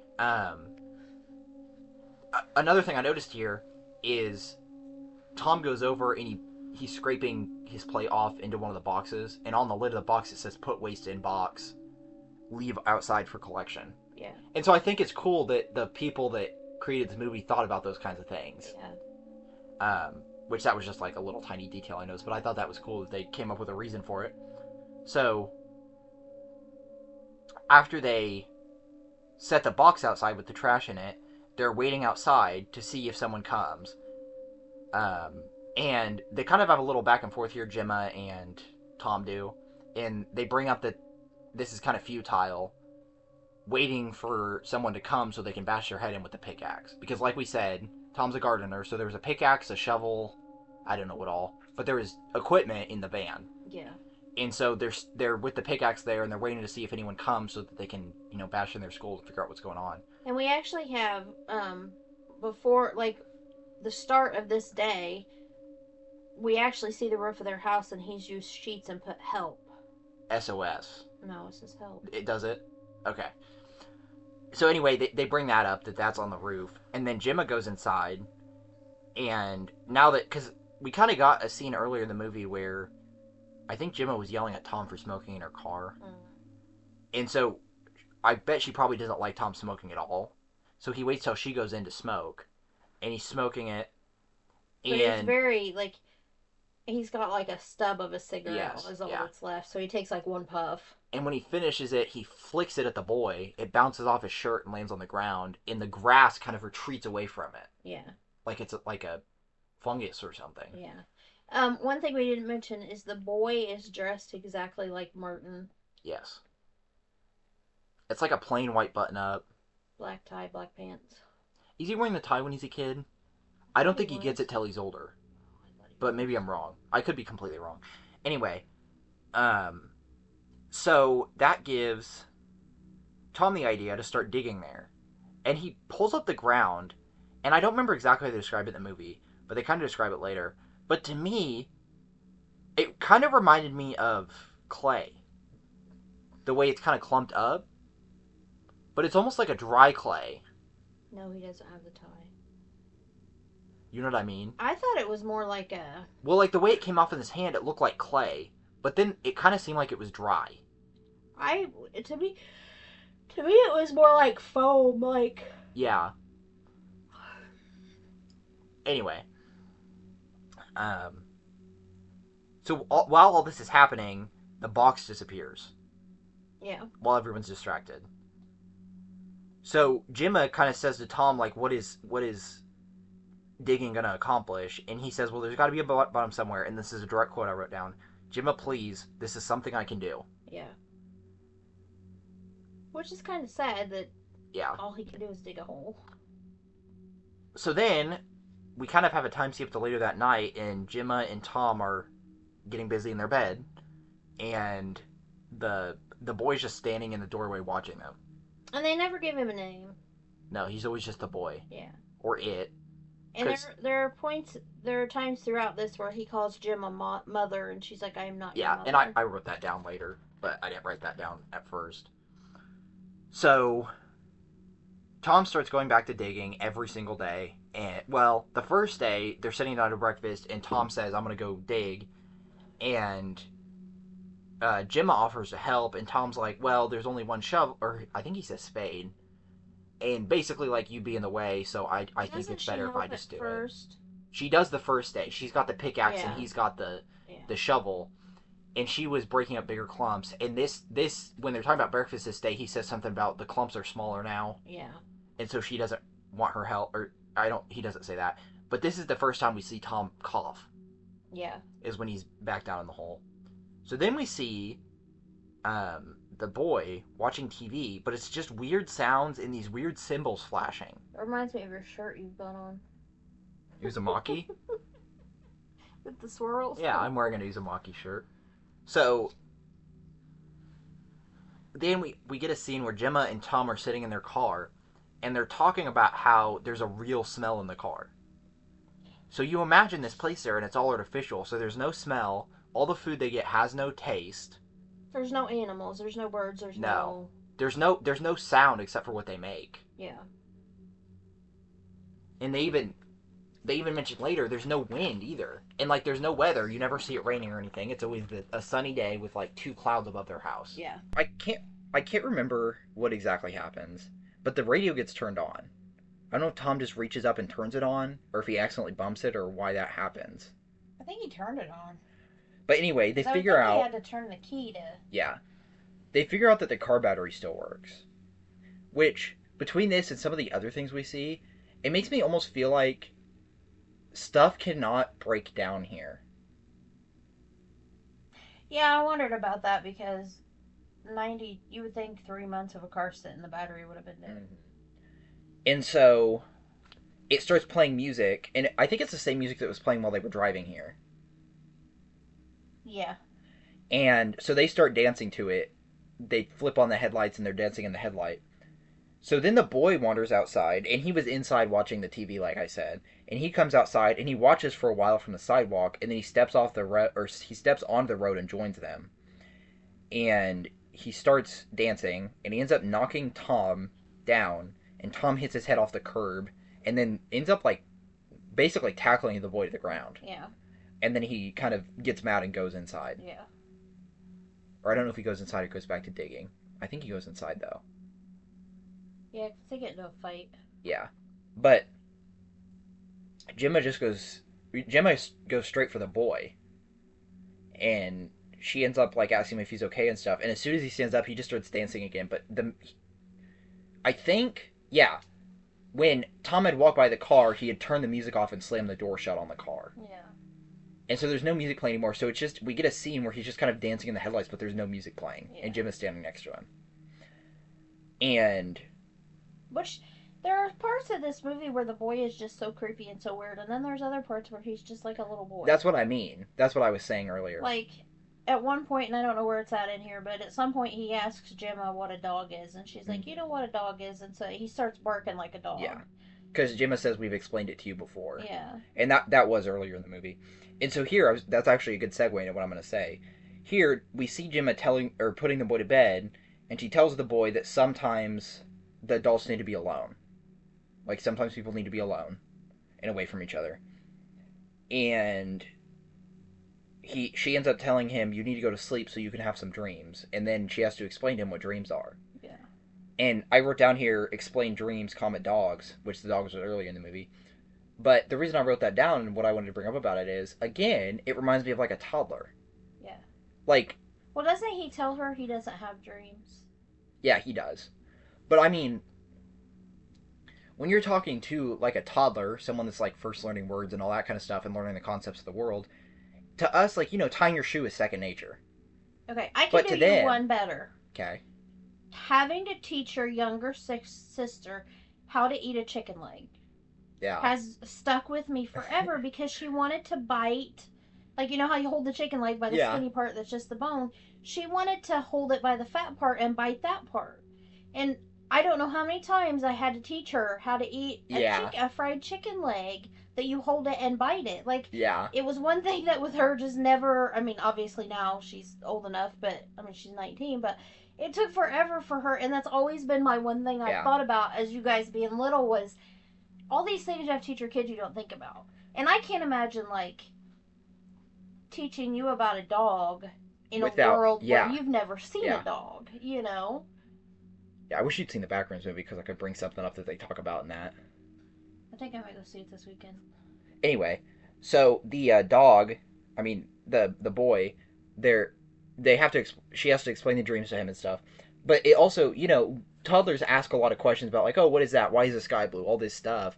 [SPEAKER 2] another thing I noticed here is Tom goes over and he's scraping his plate off into one of the boxes, and on the lid of the box it says "Put waste in box, leave outside for collection."
[SPEAKER 3] Yeah.
[SPEAKER 2] And so I think it's cool that the people that created this movie thought about those kinds of things.
[SPEAKER 3] Yeah.
[SPEAKER 2] Which that was just like a little tiny detail I noticed, but I thought that was cool that they came up with a reason for it. So after they set the box outside with the trash in it, they're waiting outside to see if someone comes. And they kind of have a little back and forth here, Gemma and Tom do. And they bring up that this is kind of futile, waiting for someone to come so they can bash their head in with the pickaxe. Because like we said, Tom's a gardener, so there was a pickaxe, a shovel, I don't know what all. But there was equipment in the van.
[SPEAKER 3] Yeah.
[SPEAKER 2] And so they're with the pickaxe there, and they're waiting to see if anyone comes so that they can, bash in their skull to figure out what's going on.
[SPEAKER 3] And we actually have, before, like, the start of this day, we actually see the roof of their house, and he's used sheets and put "help."
[SPEAKER 2] SOS.
[SPEAKER 3] No, it says "help."
[SPEAKER 2] It does it? Okay. So anyway, they bring that up, that's on the roof. And then Gemma goes inside, and now that, because we kind of got a scene earlier in the movie where I think Gemma was yelling at Tom for smoking in her car.
[SPEAKER 3] Mm.
[SPEAKER 2] And so I bet she probably doesn't like Tom smoking at all. So he waits till she goes in to smoke, and he's smoking it.
[SPEAKER 3] But it's very, like, he's got like a stub of a cigarette is all that's left. So he takes like one puff.
[SPEAKER 2] And when he finishes it, he flicks it at the boy. It bounces off his shirt and lands on the ground, and the grass kind of retreats away from it.
[SPEAKER 3] Yeah.
[SPEAKER 2] Like it's like a fungus or something.
[SPEAKER 3] Yeah. One thing we didn't mention is the boy is dressed exactly like Merton.
[SPEAKER 2] Yes. It's like a plain white button-up.
[SPEAKER 3] Black tie, black pants.
[SPEAKER 2] Is he wearing the tie when he's a kid? I don't think he gets it till he's older. But maybe I'm wrong. I could be completely wrong. Anyway, so that gives Tom the idea to start digging there. And he pulls up the ground, and I don't remember exactly how they describe it in the movie, but they kind of describe it later. But to me, it kind of reminded me of clay. The way it's kind of clumped up. But it's almost like a dry clay.
[SPEAKER 3] No, he doesn't have the tie.
[SPEAKER 2] You know what I mean?
[SPEAKER 3] I thought it was more like a...
[SPEAKER 2] Well, like the way it came off in his hand, it looked like clay. But then it kind of seemed like it was dry.
[SPEAKER 3] To me, it was more like foam, like...
[SPEAKER 2] Yeah. Anyway. So while all this is happening, the box disappears.
[SPEAKER 3] Yeah.
[SPEAKER 2] While everyone's distracted. So Gemma kind of says to Tom, like, what is digging gonna accomplish? And he says, well, there's got to be a bottom somewhere. And this is a direct quote I wrote down. Gemma, please, this is something I can do.
[SPEAKER 3] Yeah. Which is kind of sad that
[SPEAKER 2] Yeah.
[SPEAKER 3] all he can do is dig a hole.
[SPEAKER 2] So then we kind of have a time skip to later that night, and Gemma and Tom are getting busy in their bed, and the boy's just standing in the doorway watching them.
[SPEAKER 3] And they never give him a name.
[SPEAKER 2] No, he's always just the boy.
[SPEAKER 3] Yeah.
[SPEAKER 2] Or it.
[SPEAKER 3] And there are times throughout this where he calls Gemma mother, and she's like, I am not your mother.
[SPEAKER 2] Yeah, and I wrote that down later, but I didn't write that down at first. So Tom starts going back to digging every single day. And, well, the first day, they're sitting down to breakfast, and Tom says, I'm going to go dig. And Gemma offers to help, and Tom's like, well, there's only one shovel, or I think he says spade. And basically, like, you'd be in the way, so I think it's better if I just do it. She does the first day. She's got the pickaxe, and he's got the shovel. And she was breaking up bigger clumps. And this when they're talking about breakfast this day, he says something about the clumps are smaller now.
[SPEAKER 3] Yeah.
[SPEAKER 2] And so she doesn't want her help, or he doesn't say that. But this is the first time we see Tom cough.
[SPEAKER 3] Yeah. Is
[SPEAKER 2] when he's back down in the hole. So then we see the boy watching TV, but it's just weird sounds and these weird symbols flashing.
[SPEAKER 3] It reminds me of your shirt you've got on.
[SPEAKER 2] Uzumaki?
[SPEAKER 3] With the swirls?
[SPEAKER 2] Yeah, I'm wearing an Uzumaki shirt. So then we get a scene where Gemma and Tom are sitting in their car, and they're talking about how there's a real smell in the car. So you imagine this place there, and it's all artificial, so there's no smell. All the food they get has no taste.
[SPEAKER 3] There's no animals. There's no birds. There's
[SPEAKER 2] There's no sound except for what they make.
[SPEAKER 3] Yeah.
[SPEAKER 2] And they even mentioned later there's no wind either, and like there's no weather. You never see it raining or anything. It's always a sunny day with like 2 clouds above their house.
[SPEAKER 3] Yeah.
[SPEAKER 2] I can't remember what exactly happens, but the radio gets turned on. I don't know if Tom just reaches up and turns it on, or if he accidentally bumps it, or why that happens.
[SPEAKER 3] I think he turned it on.
[SPEAKER 2] But anyway, they figure out...
[SPEAKER 3] he had to turn the key to...
[SPEAKER 2] Yeah. They figure out that the car battery still works. Which, between this and some of the other things we see, it makes me almost feel like stuff cannot break down here.
[SPEAKER 3] Yeah, I wondered about that because you would think 3 months of a car sitting, the battery would have been dead.
[SPEAKER 2] Mm-hmm. And so, it starts playing music, and I think it's the same music that was playing while they were driving here.
[SPEAKER 3] Yeah.
[SPEAKER 2] And so they start dancing to it. They flip on the headlights and they're dancing in the headlight. So then the boy wanders outside, and he was inside watching the TV, like I said. And he comes outside and he watches for a while from the sidewalk, and then he steps off he steps onto the road and joins them. And he starts dancing, and he ends up knocking Tom down, and Tom hits his head off the curb, and then ends up like basically tackling the boy to the ground.
[SPEAKER 3] Yeah. And
[SPEAKER 2] then he kind of gets mad and goes inside.
[SPEAKER 3] Yeah.
[SPEAKER 2] Or I don't know if he goes inside or goes back to digging. I think he goes inside, though.
[SPEAKER 3] Yeah, because they get into a fight.
[SPEAKER 2] Yeah. But Gemma goes straight for the boy. And she ends up, like, asking him if he's okay and stuff. And as soon as he stands up, he just starts dancing again. But I think, yeah, when Tom had walked by the car, he had turned the music off and slammed the door shut on the car.
[SPEAKER 3] Yeah.
[SPEAKER 2] And so there's no music playing anymore, so it's just, we get a scene where he's just kind of dancing in the headlights, but there's no music playing, and Jim is standing next to him. And...
[SPEAKER 3] Which, there are parts of this movie where the boy is just so creepy and so weird, and then there's other parts where he's just like a little boy.
[SPEAKER 2] That's what I mean. That's what I was saying earlier.
[SPEAKER 3] Like, at one point, and I don't know where it's at in here, but at some point he asks Gemma what a dog is, and she's like, you know what a dog is? And so he starts barking like a dog.
[SPEAKER 2] Yeah. Because Gemma says we've explained it to you before.
[SPEAKER 3] Yeah.
[SPEAKER 2] And that was earlier in the movie. And so here, that's actually a good segue into what I'm going to say. Here, we see Gemma putting the boy to bed, and she tells the boy that sometimes the adults need to be alone. Like, sometimes people need to be alone and away from each other. And she ends up telling him, you need to go to sleep so you can have some dreams. And then she has to explain to him what dreams are.
[SPEAKER 3] Yeah.
[SPEAKER 2] And I wrote down here, explain dreams, dogs, which the dogs was earlier in the movie. But the reason I wrote that down and what I wanted to bring up about it is, again, it reminds me of like a toddler.
[SPEAKER 3] Yeah.
[SPEAKER 2] Like...
[SPEAKER 3] Well, doesn't he tell her he doesn't have dreams?
[SPEAKER 2] Yeah, he does. But I mean, when you're talking to like a toddler, someone that's like first learning words and all that kind of stuff and learning the concepts of the world, to us, like, tying your shoe is second nature.
[SPEAKER 3] Okay, I can
[SPEAKER 2] But
[SPEAKER 3] do
[SPEAKER 2] to
[SPEAKER 3] you
[SPEAKER 2] them,
[SPEAKER 3] one better.
[SPEAKER 2] okay,
[SPEAKER 3] Having to teach your younger sister how to eat a chicken leg
[SPEAKER 2] yeah,
[SPEAKER 3] has stuck with me forever because she wanted to bite, like, you know how you hold the chicken leg by the
[SPEAKER 2] yeah,
[SPEAKER 3] skinny part that's just the bone? She wanted to hold it by the fat part and bite that part. And I don't know how many times I had to teach her how to eat
[SPEAKER 2] yeah,
[SPEAKER 3] a fried chicken leg that you hold it and bite it. Like,
[SPEAKER 2] yeah,
[SPEAKER 3] it was one thing that with her just never, I mean, obviously now she's old enough, but I mean, she's 19, but it took forever for her. And that's always been my one thing I've
[SPEAKER 2] yeah,
[SPEAKER 3] thought about as you guys being little was all these things you have to teach your kids you don't think about. And I can't imagine, like, teaching you about a dog in a
[SPEAKER 2] without,
[SPEAKER 3] world where
[SPEAKER 2] yeah,
[SPEAKER 3] you've never seen a
[SPEAKER 2] yeah.
[SPEAKER 3] dog, you know?
[SPEAKER 2] Yeah, I wish you'd seen the Backrooms movie because I could bring something up that they talk about in that.
[SPEAKER 3] I think I might go see it this weekend.
[SPEAKER 2] Anyway, so the dog, I mean the boy, they're they have to she has to explain the dreams to him and stuff. But it also, toddlers ask a lot of questions about like, oh, what is that? Why is the sky blue? All this stuff.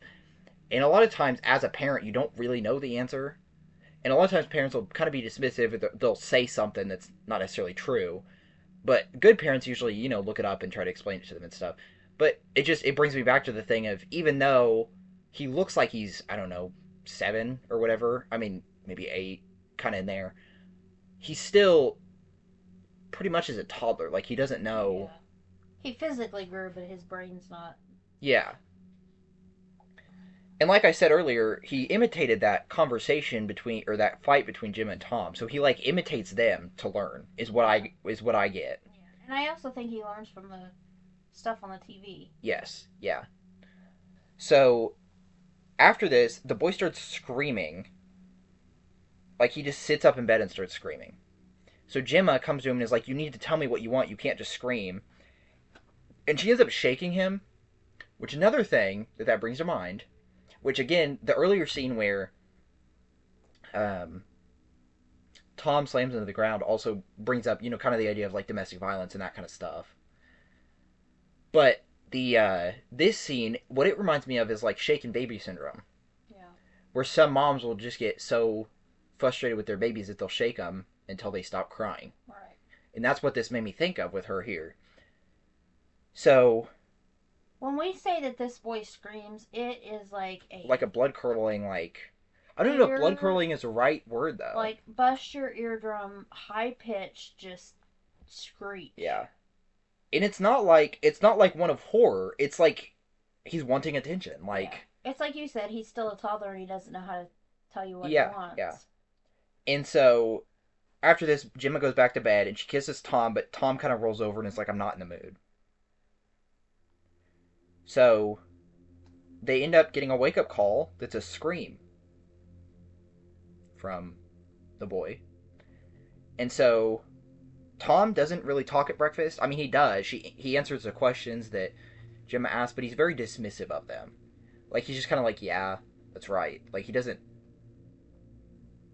[SPEAKER 2] And a lot of times, as a parent, you don't really know the answer. And a lot of times, parents will kind of be dismissive. They'll say something that's not necessarily true. But good parents usually, look it up and try to explain it to them and stuff. But it brings me back to the thing of even though he looks like he's, I don't know, 7 or whatever. I mean, maybe 8, kind of in there. He's still pretty much as a toddler. Like he doesn't know.
[SPEAKER 3] Yeah. He physically grew, but his brain's not.
[SPEAKER 2] Yeah. And like I said earlier, he imitated that conversation between or that fight between Jim and Tom. So he like imitates them to learn. Is what I get.
[SPEAKER 3] Yeah. And I also think he learns from the stuff on the TV.
[SPEAKER 2] Yes. Yeah. So after this, the boy starts screaming. Like he just sits up in bed and starts screaming. So Gemma comes to him and is like, "You need to tell me what you want. You can't just scream." And she ends up shaking him, which another thing that brings to mind, which again, the earlier scene where um, Tom slams into the ground also brings up, kind of the idea of like domestic violence and that kind of stuff. But the this scene, what it reminds me of is like shaken baby syndrome,
[SPEAKER 3] Yeah.
[SPEAKER 2] where some moms will just get so frustrated with their babies that they'll shake them until they stop crying.
[SPEAKER 3] Right.
[SPEAKER 2] And that's what this made me think of with her here. So,
[SPEAKER 3] When we say that this boy screams, it is
[SPEAKER 2] like a blood curdling, like, I don't know if blood curdling is the right word though.
[SPEAKER 3] like bust your eardrum, high pitched, just screech.
[SPEAKER 2] Yeah. And it's not like one of horror. It's like he's wanting attention. Like,
[SPEAKER 3] yeah. It's like you said, he's still a toddler and he doesn't know how to tell you what
[SPEAKER 2] yeah,
[SPEAKER 3] he wants.
[SPEAKER 2] yeah. And so after this, Gemma goes back to bed and she kisses Tom, but Tom kind of rolls over and is like, "I'm not in the mood." So they end up getting a wake up call that's a scream from the boy. And so Tom doesn't really talk at breakfast. I mean, he does. He answers the questions that Gemma asks, but he's very dismissive of them. Like, he's just kind of like, "Yeah, that's right." Like, he doesn't.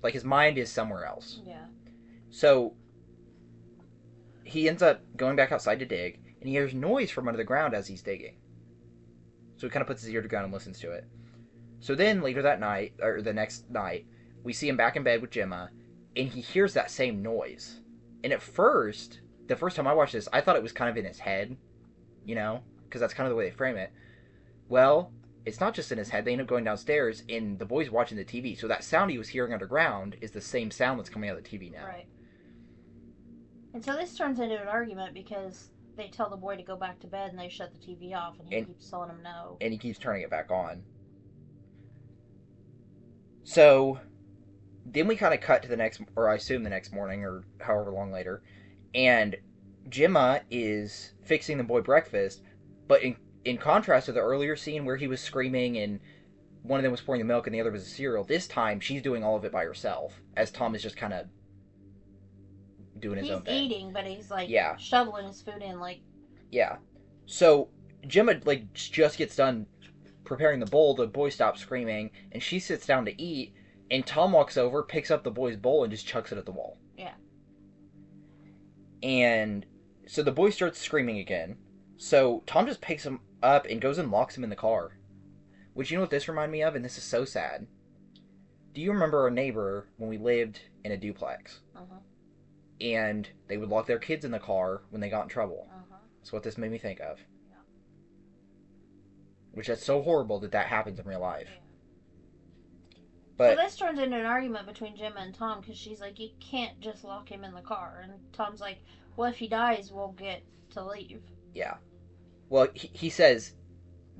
[SPEAKER 2] Like, his mind is somewhere else.
[SPEAKER 3] Yeah.
[SPEAKER 2] So he ends up going back outside to dig, and he hears noise from under the ground as he's digging. So he kind of puts his ear to the ground and listens to it. So then later that night, or the next night, we see him back in bed with Gemma, and he hears that same noise. And at first, the first time I watched this, I thought it was kind of in his head, because that's kind of the way they frame it. Well, it's not just in his head. They end up going downstairs, and the boy's watching the TV. So that sound he was hearing underground is the same sound that's coming out of the TV now.
[SPEAKER 3] Right. And so this turns into an argument because they tell the boy to go back to bed and they shut the TV off, and he keeps telling him no.
[SPEAKER 2] And he keeps turning it back on. So then we kind of cut to the next, or I assume the next morning, or however long later, and Gemma is fixing the boy breakfast, but in contrast to the earlier scene where he was screaming and one of them was pouring the milk and the other was the cereal, this time she's doing all of it by herself, as Tom is just kind of doing his own thing.
[SPEAKER 3] He's eating, but he's like
[SPEAKER 2] Yeah.
[SPEAKER 3] shoveling his food in, like.
[SPEAKER 2] Yeah. So Gemma like just gets done preparing the bowl. The boy stops screaming, and she sits down to eat. And Tom walks over, picks up the boy's bowl, and just chucks it at the wall.
[SPEAKER 3] Yeah.
[SPEAKER 2] And so the boy starts screaming again. So Tom just picks him up and goes and locks him in the car. Which, you know what this reminded me of? And this is so sad. Do you remember our neighbor when we lived in a duplex?
[SPEAKER 3] Uh-huh.
[SPEAKER 2] And they would lock their kids in the car when they got in trouble.
[SPEAKER 3] Uh-huh.
[SPEAKER 2] That's what this made me think of.
[SPEAKER 3] Yeah.
[SPEAKER 2] Which that's so horrible that happens in real life.
[SPEAKER 3] Yeah.
[SPEAKER 2] But
[SPEAKER 3] so this turns into an argument between Gemma and Tom because she's like, you can't just lock him in the car. And Tom's like, well, if he dies, we'll get to leave.
[SPEAKER 2] yeah. Well, he says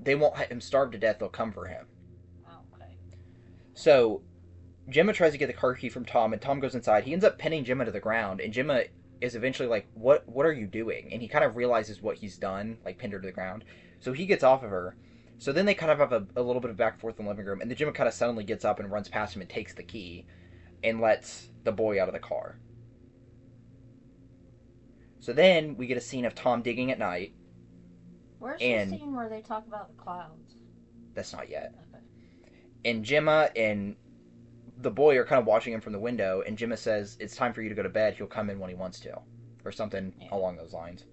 [SPEAKER 2] they won't let him starve to death. They'll come for him.
[SPEAKER 3] Oh, okay.
[SPEAKER 2] So Gemma tries to get the car key from Tom, and Tom goes inside. He ends up pinning Gemma to the ground, and Gemma is eventually like, what are you doing? And he kind of realizes what he's done, like pinned her to the ground. So he gets off of her. So then they kind of have a little bit of back and forth in the living room, and then Gemma kind of suddenly gets up and runs past him and takes the key and lets the boy out of the car. So then we get a scene of Tom digging at night.
[SPEAKER 3] Where's
[SPEAKER 2] And-
[SPEAKER 3] the scene where they talk about the clouds?
[SPEAKER 2] That's not yet.
[SPEAKER 3] Okay.
[SPEAKER 2] And Gemma and the boy are kind of watching him from the window, and Gemma says, it's time for you to go to bed. He'll come in when he wants to. Or something along those lines.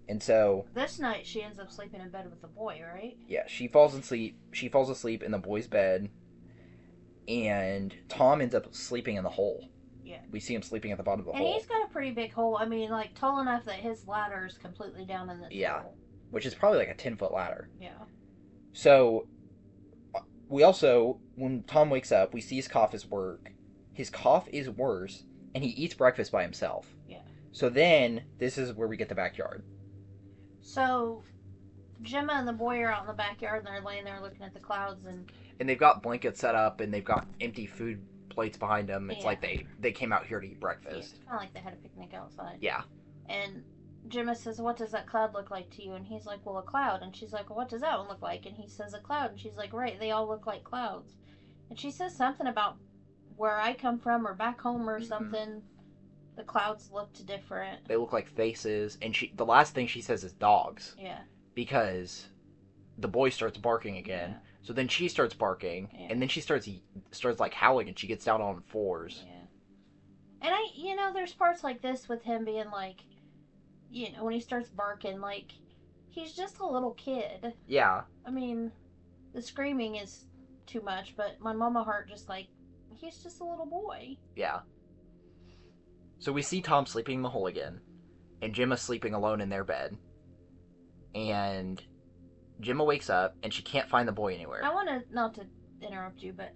[SPEAKER 2] And so
[SPEAKER 3] This night she ends up sleeping in bed with the boy, right?
[SPEAKER 2] yeah, she falls asleep in the boy's bed, and Tom ends up sleeping in the hole.
[SPEAKER 3] Yeah.
[SPEAKER 2] We see him sleeping at the bottom of the
[SPEAKER 3] And
[SPEAKER 2] hole,
[SPEAKER 3] he's got a pretty big hole. I mean, like, tall enough that his ladder is completely down in this
[SPEAKER 2] Yeah.
[SPEAKER 3] hole.
[SPEAKER 2] which is probably like a 10-foot ladder.
[SPEAKER 3] Yeah.
[SPEAKER 2] So we also, when Tom wakes up, we see his cough is worse, and he eats breakfast by himself.
[SPEAKER 3] Yeah.
[SPEAKER 2] So then, this is where we get the backyard.
[SPEAKER 3] So Gemma and the boy are out in the backyard, and they're laying there looking at the clouds, and
[SPEAKER 2] And they've got blankets set up, and they've got empty food plates behind them. It's
[SPEAKER 3] Yeah.
[SPEAKER 2] like they came out here to eat
[SPEAKER 3] it's
[SPEAKER 2] breakfast.
[SPEAKER 3] kind of like they had a picnic outside.
[SPEAKER 2] Yeah.
[SPEAKER 3] And Gemma says, what does that cloud look like to you? And he's like, well, a cloud. And she's like, well, what does that one look like? And he says, a cloud. And she's like, right, they all look like clouds. And she says something about where I come from or back home or something. The clouds looked different.
[SPEAKER 2] They look like faces, and the last thing she says is dogs.
[SPEAKER 3] Yeah.
[SPEAKER 2] Because the boy starts barking again.
[SPEAKER 3] Yeah.
[SPEAKER 2] So then she starts barking,
[SPEAKER 3] Yeah.
[SPEAKER 2] and then she starts like howling, and she gets down on fours.
[SPEAKER 3] Yeah. And there's parts like this with him being like, when he starts barking, like, he's just a little kid.
[SPEAKER 2] Yeah.
[SPEAKER 3] I mean, the screaming is too much, but my mama heart just like, he's just a little boy.
[SPEAKER 2] Yeah. So we see Tom sleeping in the hole again, and Gemma sleeping alone in their bed. And Gemma wakes up, and she can't find the boy anywhere.
[SPEAKER 3] I want to, not to interrupt you, but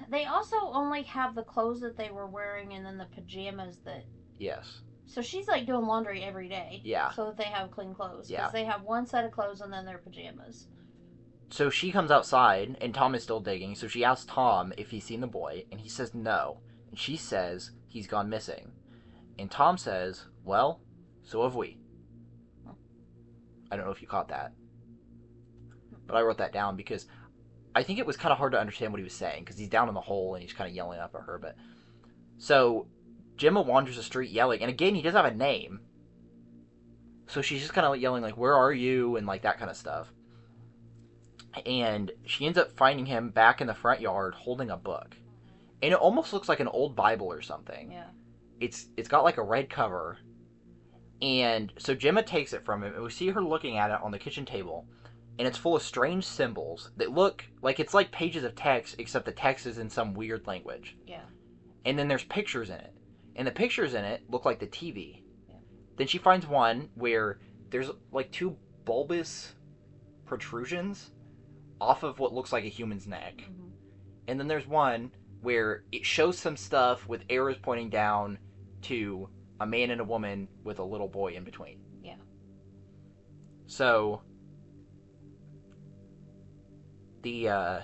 [SPEAKER 3] they also only have the clothes that they were wearing and then the pajamas that...
[SPEAKER 2] Yes.
[SPEAKER 3] So she's like doing laundry every day.
[SPEAKER 2] Yeah.
[SPEAKER 3] So that they have clean clothes.
[SPEAKER 2] Yeah.
[SPEAKER 3] Because they have one set of clothes and then their pajamas.
[SPEAKER 2] So she comes outside, and Tom is still digging, so she asks Tom if he's seen the boy, and he says no. And she says he's gone missing. And Tom says, well, so have we. I don't know if you caught that. But I wrote that down because I think it was kind of hard to understand what he was saying, because he's down in the hole and he's kind of yelling up at her. But so Gemma wanders the street yelling, and again, he does have a name. So she's just kind of yelling, like, where are you? And like that kind of stuff. And she ends up finding him back in the front yard holding a book. And it almost looks like an old Bible or something.
[SPEAKER 3] Yeah.
[SPEAKER 2] It's got like a red cover. And so Gemma takes it from him, and we see her looking at it on the kitchen table. And it's full of strange symbols that look like it's like pages of text, except the text is in some weird language.
[SPEAKER 3] Yeah.
[SPEAKER 2] And then there's pictures in it. And the pictures in it look like the TV.
[SPEAKER 3] Yeah.
[SPEAKER 2] Then she finds one where there's like two bulbous protrusions off of what looks like a human's neck.
[SPEAKER 3] Mm-hmm.
[SPEAKER 2] And then there's one where it shows some stuff with arrows pointing down to a man and a woman with a little boy in between.
[SPEAKER 3] Yeah.
[SPEAKER 2] So the
[SPEAKER 3] And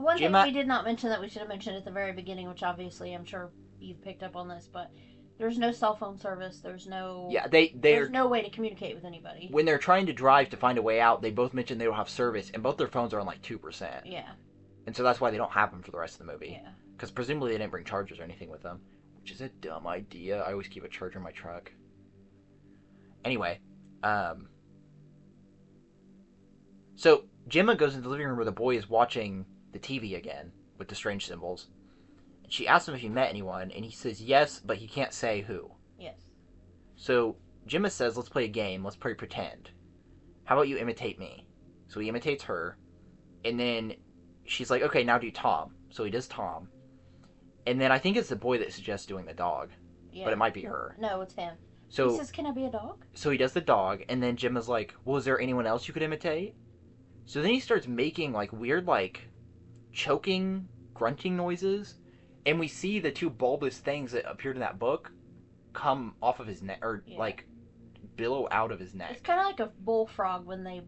[SPEAKER 3] one
[SPEAKER 2] Gemma-
[SPEAKER 3] thing we did not mention that we should have mentioned at the very beginning, which obviously I'm sure you've picked up on this, but there's no cell phone service. There's no
[SPEAKER 2] they're
[SPEAKER 3] there's no way to communicate with anybody.
[SPEAKER 2] when they're trying to drive to find a way out, they both mention they don't have service, and both their phones are on like 2%.
[SPEAKER 3] Yeah.
[SPEAKER 2] And so that's why they don't have them for the rest of the movie.
[SPEAKER 3] Yeah.
[SPEAKER 2] Because presumably they didn't bring chargers or anything with them, which is a dumb idea. I always keep a charger in my truck. Anyway, so Gemma goes into the living room where the boy is watching the TV again with the strange symbols. And she asks him if he met anyone, and he says yes, but he can't say who.
[SPEAKER 3] Yes.
[SPEAKER 2] So Gemma says, let's play a game. Let's play pretend. how about you imitate me? So he imitates her, and then she's like, okay, now do Tom. So he does Tom. And then I think it's the boy that suggests doing the dog,
[SPEAKER 3] Yeah.
[SPEAKER 2] but it might be her.
[SPEAKER 3] No, it's him.
[SPEAKER 2] So
[SPEAKER 3] he says, "Can I be a dog?"
[SPEAKER 2] So he does the dog, and then Gemma's like, well, is there anyone else you could imitate? So then he starts making like weird like choking, grunting noises, and we see the two bulbous things that appeared in that book come off of his neck, or like billow out of his neck.
[SPEAKER 3] It's kind of like a bullfrog when they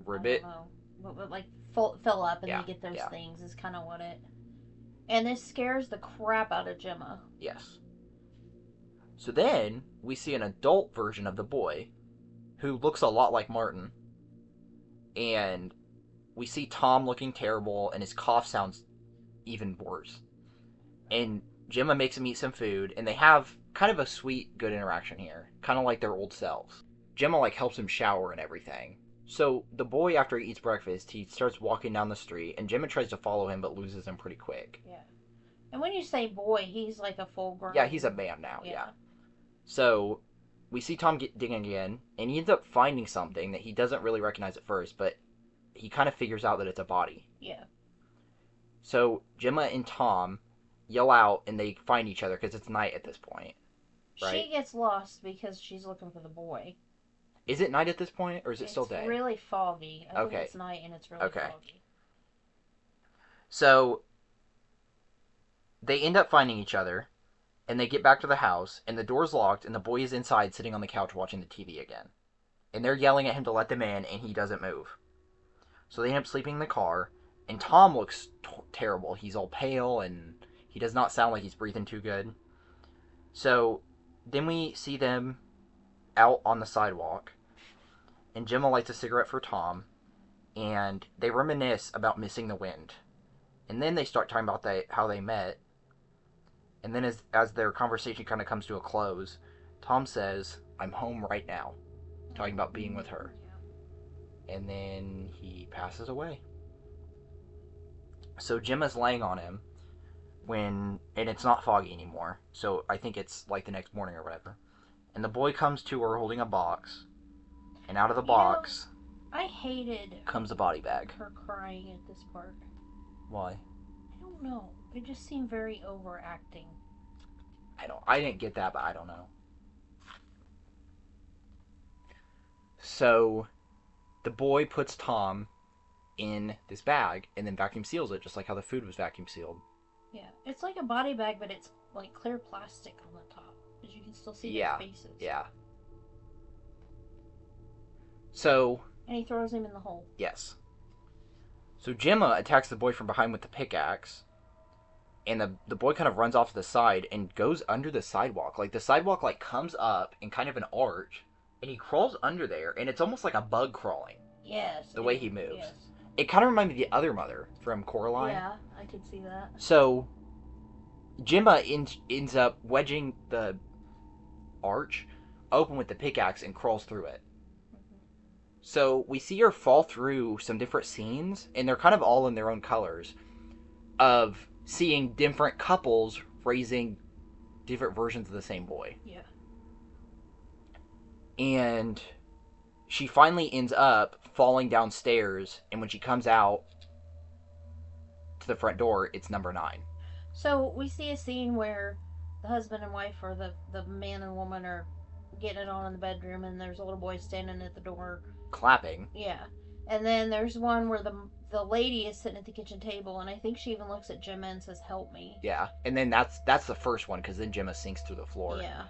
[SPEAKER 2] ribbit,
[SPEAKER 3] but like fill up and they get those things. Is kind of what it. And this scares the crap out of Gemma.
[SPEAKER 2] Yes. So then we see an adult version of the boy, who looks a lot like Martin, and we see Tom looking terrible, and his cough sounds even worse. And Gemma makes him eat some food, and they have kind of a sweet, good interaction here, kind of like their old selves. Gemma like helps him shower and everything. So the boy, after he eats breakfast, he starts walking down the street, and Gemma tries to follow him, but loses him pretty quick.
[SPEAKER 3] Yeah. And when you say boy, he's like a full grown.
[SPEAKER 2] Yeah, he's a man now. Yeah. So we see Tom digging again, and he ends up finding something that he doesn't really recognize at first, but he kind of figures out that it's a body.
[SPEAKER 3] Yeah.
[SPEAKER 2] So Gemma and Tom yell out, and they find each other because it's night at this point. Right?
[SPEAKER 3] She gets lost because she's looking for the boy.
[SPEAKER 2] Is it night at this point, or is it still day?
[SPEAKER 3] It's really foggy. I think it's night, and it's really foggy.
[SPEAKER 2] So they end up finding each other, and they get back to the house, and the door's locked, and the boy is inside sitting on the couch watching the TV again. And they're yelling at him to let them in, and he doesn't move. So they end up sleeping in the car, and Tom looks terrible. He's all pale, and he does not sound like he's breathing too good. So then we see them out on the sidewalk, and Gemma lights a cigarette for Tom, and they reminisce about missing the wind. And then they start talking about how they met, and then as their conversation kind of comes to a close, Tom says, "I'm home right now," talking about being with her. And then he passes away. So Gemma's laying on him, and it's not foggy anymore, so I think it's like the next morning or whatever. And the boy comes to her holding a box, and out of the box,
[SPEAKER 3] I hated
[SPEAKER 2] comes a body bag.
[SPEAKER 3] Her crying at this part.
[SPEAKER 2] Why?
[SPEAKER 3] I don't know. It just seemed very overacting.
[SPEAKER 2] I didn't get that, but I don't know. So the boy puts Tom in this bag and then vacuum seals it, just like how the food was vacuum sealed.
[SPEAKER 3] Yeah, it's like a body bag, but it's like clear plastic on the top, because you can still see their faces.
[SPEAKER 2] Yeah. So.
[SPEAKER 3] And he throws him in the hole.
[SPEAKER 2] Yes. So Gemma attacks the boy from behind with the pickaxe, and the boy kind of runs off to the side and goes under the sidewalk. Like, the sidewalk, like, comes up in kind of an arch, and he crawls under there, and it's almost like a bug crawling.
[SPEAKER 3] Yes.
[SPEAKER 2] The way he moves.
[SPEAKER 3] Yes.
[SPEAKER 2] It kind of reminded me of the other mother from Coraline.
[SPEAKER 3] Yeah, I could see that.
[SPEAKER 2] So Gemma ends up wedging the arch open with the pickaxe and crawls through it. So we see her fall through some different scenes, and they're kind of all in their own colors, of seeing different couples raising different versions of the same boy.
[SPEAKER 3] Yeah.
[SPEAKER 2] And she finally ends up falling downstairs, and when she comes out to the front door, it's number 9.
[SPEAKER 3] So we see a scene where the husband and wife, or the man and woman, are getting it on in the bedroom, and there's a little boy standing at the door
[SPEAKER 2] clapping.
[SPEAKER 3] Yeah. And then there's one where the lady is sitting at the kitchen table, and I think she even looks at Gemma and says, "Help me."
[SPEAKER 2] Yeah. And then that's the first one, because then Gemma sinks through the floor.
[SPEAKER 3] Yeah.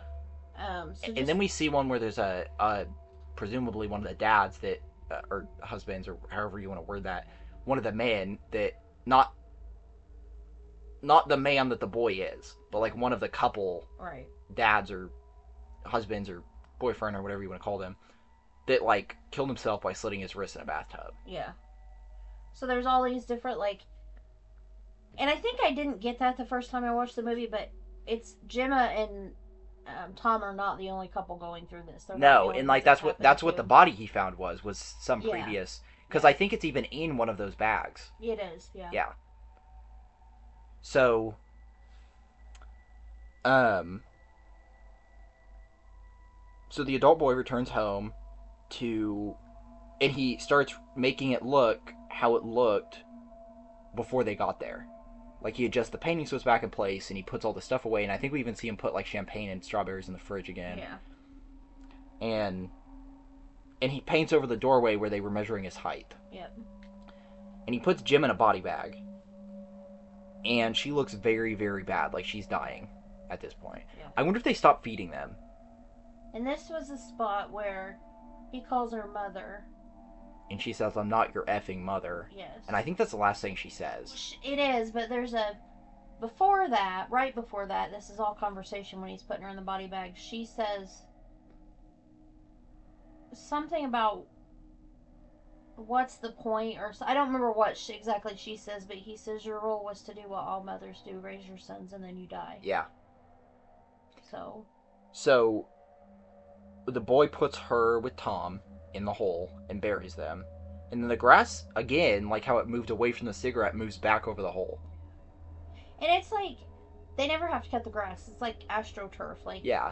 [SPEAKER 2] And then we see one where there's a presumably one of the dads that or husbands, or however you want to word that, one of the men that not the man that the boy is, but like one of the couple,
[SPEAKER 3] right,
[SPEAKER 2] dads or husbands or boyfriend or whatever you want to call them, that like killed himself by slitting his wrist in a bathtub.
[SPEAKER 3] Yeah. So there's all these different, like, and I think I didn't get that the first time I watched the movie, but it's Gemma and Tom are not the only couple going through this.
[SPEAKER 2] No, and like that's what the body he found was some previous, because I think it's even in one of those bags.
[SPEAKER 3] It is, yeah.
[SPEAKER 2] Yeah. So, so the adult boy returns home and he starts making it look how it looked before they got there. Like, he adjusts the painting so it's back in place, and he puts all the stuff away, and I think we even see him put, like, champagne and strawberries in the fridge again.
[SPEAKER 3] Yeah.
[SPEAKER 2] And he paints over the doorway where they were measuring his height.
[SPEAKER 3] Yep.
[SPEAKER 2] And he puts Jim in a body bag. And she looks very, very bad, like she's dying at this point.
[SPEAKER 3] Yeah.
[SPEAKER 2] I wonder if they stopped feeding them.
[SPEAKER 3] And this was a spot where he calls her mother.
[SPEAKER 2] And she says, "I'm not your effing mother."
[SPEAKER 3] Yes.
[SPEAKER 2] And I think that's the last thing she says.
[SPEAKER 3] It is, but there's a... Before that, right before that, this is all conversation when he's putting her in the body bag, she says something about what's the point, or I don't remember what exactly she says, but he says your role was to do what all mothers do, raise your sons, and then you die.
[SPEAKER 2] Yeah.
[SPEAKER 3] So
[SPEAKER 2] the boy puts her with Tom in the hole and buries them. And then the grass, again, like how it moved away from the cigarette, moves back over the hole.
[SPEAKER 3] And it's like, they never have to cut the grass. It's like AstroTurf. Like,
[SPEAKER 2] Yeah.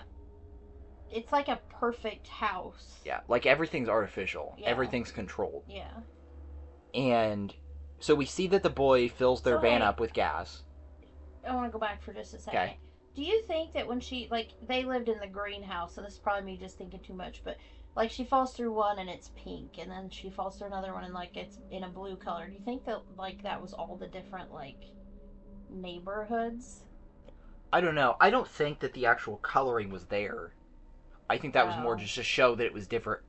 [SPEAKER 3] It's like a perfect house.
[SPEAKER 2] Yeah, like everything's artificial.
[SPEAKER 3] Yeah.
[SPEAKER 2] Everything's controlled.
[SPEAKER 3] Yeah.
[SPEAKER 2] And so we see that the boy fills their van
[SPEAKER 3] hey,
[SPEAKER 2] up with gas.
[SPEAKER 3] I want to go back for just a second.
[SPEAKER 2] Okay.
[SPEAKER 3] Do you think that when she, like, they lived in the greenhouse, so this is probably me just thinking too much, but, like, she falls through one and it's pink, and then she falls through another one and, like, it's in a blue color. Do you think that, like, that was all the different, like, neighborhoods?
[SPEAKER 2] I don't know. I don't think that the actual coloring was there. I think that was more
[SPEAKER 3] Oh.
[SPEAKER 2] just to show that it was different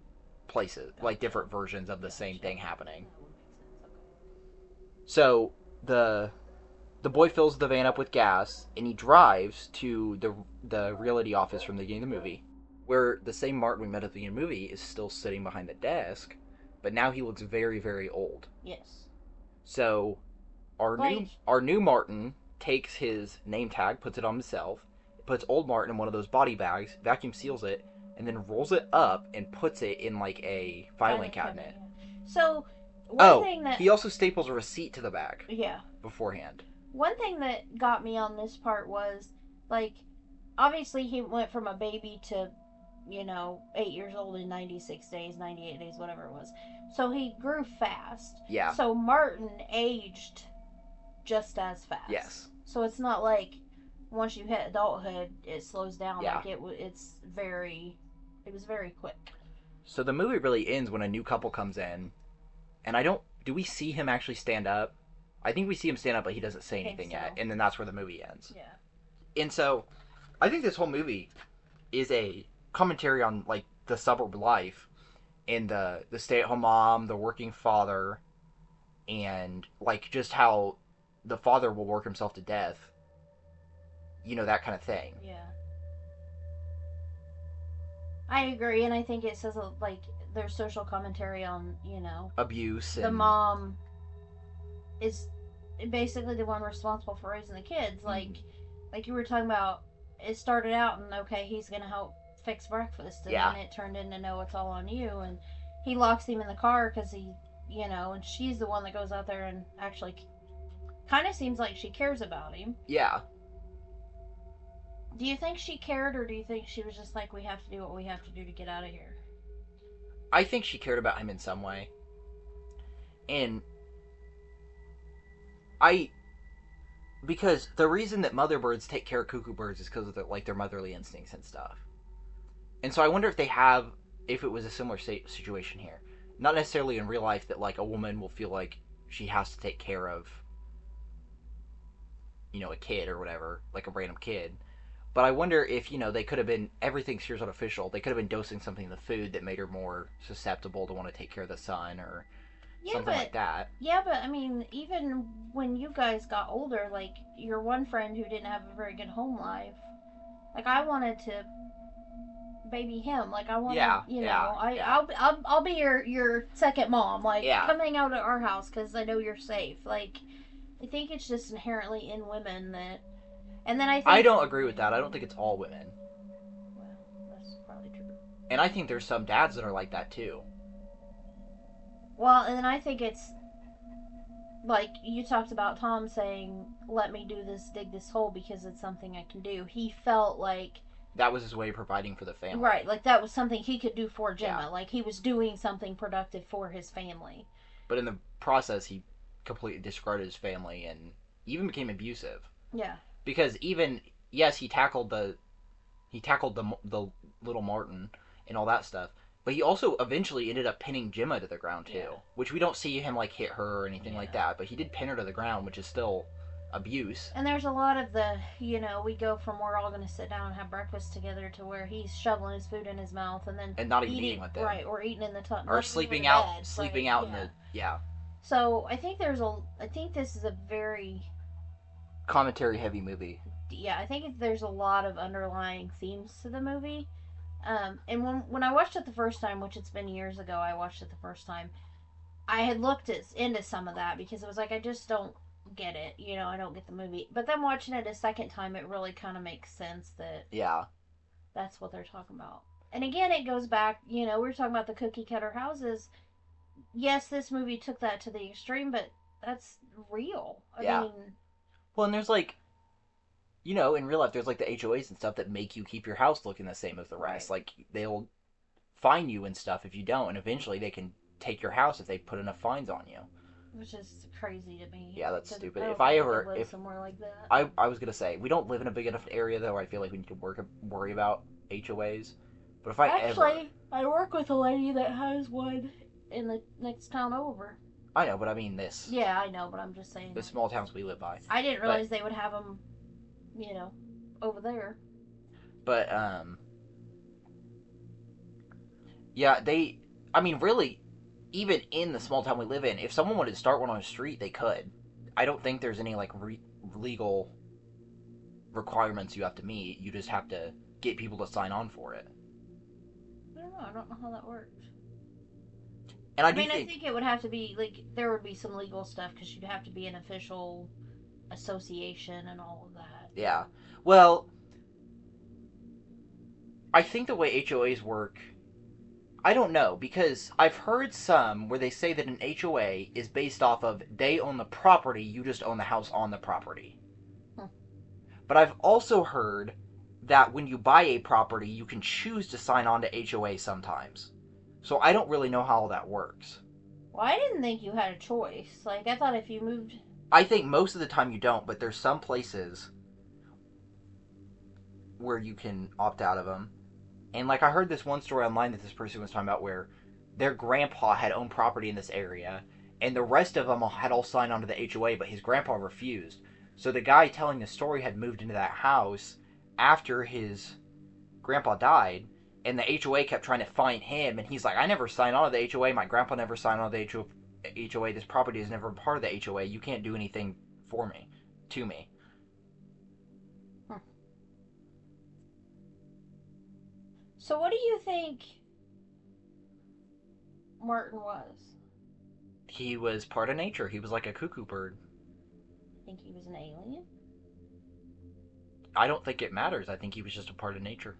[SPEAKER 2] places, like different versions of the same thing happening. So the boy fills the van up with gas, and he drives to the realty office from the beginning of the movie, where the same Martin we met at the beginning of the movie is still sitting behind the desk, but now he looks very, very old.
[SPEAKER 3] Yes.
[SPEAKER 2] So our new Martin takes his name tag, puts it on himself, puts old Martin in one of those body bags, vacuum seals it, and then rolls it up and puts it in like a filing cabinet.
[SPEAKER 3] So one thing that
[SPEAKER 2] he also staples a receipt to the back.
[SPEAKER 3] Yeah.
[SPEAKER 2] Beforehand.
[SPEAKER 3] One thing that got me on this part was, like, obviously he went from a baby to, 8 years old in 96 days, 98 days, whatever it was. So he grew fast.
[SPEAKER 2] Yeah.
[SPEAKER 3] So Martin aged just as fast.
[SPEAKER 2] Yes.
[SPEAKER 3] So it's not like once you hit adulthood, it slows down.
[SPEAKER 2] Yeah.
[SPEAKER 3] Like it was very quick.
[SPEAKER 2] So the movie really ends when a new couple comes in, and do we see him actually stand up? I think we see him stand up, but he doesn't say anything yet, and then that's where the movie ends.
[SPEAKER 3] Yeah.
[SPEAKER 2] And so, I think this whole movie is a commentary on, like, the suburb life, and the stay-at-home mom, the working father, and, like, just how the father will work himself to death. That kind of thing.
[SPEAKER 3] Yeah. I agree, and I think it says, like, there's social commentary on,
[SPEAKER 2] abuse.
[SPEAKER 3] The mom is basically the one responsible for raising the kids. Like you were talking about, it started out and, okay, he's going to help fix breakfast, and then it turned into, no, it's all on you, and he locks him in the car because he, and she's the one that goes out there and actually kind of seems like she cares about him.
[SPEAKER 2] Yeah.
[SPEAKER 3] Do you think she cared, or do you think she was just like, we have to do what we have to do to get out of here?
[SPEAKER 2] I think she cared about him in some way. And because the reason that mother birds take care of cuckoo birds is because of their motherly instincts and stuff. And so I wonder if it was a similar situation here. Not necessarily in real life that, like, a woman will feel like she has to take care of, a kid or whatever, like a random kid. But I wonder if, they could have been, everything's here's artificial, they could have been dosing something in the food that made her more susceptible to want to take care of the son or something like that.
[SPEAKER 3] Yeah, but, I mean, even when you guys got older, like, your one friend who didn't have a very good home life, like, I wanted to baby him. Like, I wanted, I'll be your second mom. Like, come hang out at our house because I know you're safe. Like, I think it's just inherently in women that... And then I
[SPEAKER 2] don't agree with that. I don't think it's all women.
[SPEAKER 3] Well, that's probably true.
[SPEAKER 2] And I think there's some dads that are like that too.
[SPEAKER 3] Well, and then I think it's like you talked about Tom saying, "Let me do this, dig this hole because it's something I can do." He felt like
[SPEAKER 2] that was his way of providing for the family.
[SPEAKER 3] Right, like that was something he could do for Gemma.
[SPEAKER 2] Yeah.
[SPEAKER 3] Like he was doing something productive for his family.
[SPEAKER 2] But in the process, he completely discarded his family and even became abusive.
[SPEAKER 3] Yeah.
[SPEAKER 2] Because even, yes, he tackled the little Martin and all that stuff, but he also eventually ended up pinning Gemma to the ground too, which we don't see him like hit her or anything like that, but he did pin her to the ground, which is still abuse.
[SPEAKER 3] And there's a lot of the, we go from we're all going to sit down and have breakfast together to where he's shoveling his food in his mouth and then
[SPEAKER 2] not even eating with them,
[SPEAKER 3] right, or eating in the tub,
[SPEAKER 2] or sleeping out in the
[SPEAKER 3] So I think this is a very
[SPEAKER 2] commentary heavy movie.
[SPEAKER 3] Yeah, I think there's a lot of underlying themes to the movie. And when I watched it the first time, which it's been years ago, I watched it the first time, I had looked into some of that because it was like, I just don't get it. I don't get the movie. But then watching it a second time, it really kind of makes sense that that's what they're talking about. And again, it goes back, we were talking about the cookie cutter houses. Yes, this movie took that to the extreme, but that's real. I mean...
[SPEAKER 2] Well, and there's like... in real life, there's like the HOAs and stuff that make you keep your house looking the same as the rest. Right. Like, they'll fine you and stuff if you don't, and eventually they can take your house if they put enough fines on you.
[SPEAKER 3] Which is crazy to me.
[SPEAKER 2] Yeah, that's stupid.
[SPEAKER 3] If
[SPEAKER 2] I
[SPEAKER 3] live somewhere like that.
[SPEAKER 2] I was gonna say, we don't live in a big enough area though. I feel like we need to worry about HOAs. But if
[SPEAKER 3] I work with a lady that has one in the next town over.
[SPEAKER 2] I know, but I mean this.
[SPEAKER 3] Yeah, I know, but I'm just saying.
[SPEAKER 2] The small towns we live by.
[SPEAKER 3] I didn't realize they would have them, over there.
[SPEAKER 2] But yeah, really, even in the small town we live in, if someone wanted to start one on the street, they could. I don't think there's any like legal requirements you have to meet. You just have to get people to sign on for it.
[SPEAKER 3] I don't know how that works.
[SPEAKER 2] And I
[SPEAKER 3] think it would have to be like there would be some legal stuff because you'd have to be an official association and all of that.
[SPEAKER 2] Yeah. Well, I think the way HOAs work, I don't know, because I've heard some where they say that an HOA is based off of they own the property, you just own the house on the property. But I've also heard that when you buy a property, you can choose to sign on to HOA sometimes. So I don't really know how that works.
[SPEAKER 3] Well, I didn't think you had a choice. Like, I thought if you moved...
[SPEAKER 2] I think most of the time you don't, but there's some places where you can opt out of them. And, like, I heard this one story online that this person was talking about where their grandpa had owned property in this area, and the rest of them had all signed on to the HOA, but his grandpa refused. So the guy telling the story had moved into that house after his grandpa died, and the HOA kept trying to find him, and he's like, I never signed on to the HOA, my grandpa never signed on to the HOA, this property is never part of the HOA, you can't do anything to me.
[SPEAKER 3] So what do you think Martin was?
[SPEAKER 2] He was part of nature, he was like a cuckoo bird.
[SPEAKER 3] Think he was an alien?
[SPEAKER 2] I don't think it matters, I think he was just a part of nature.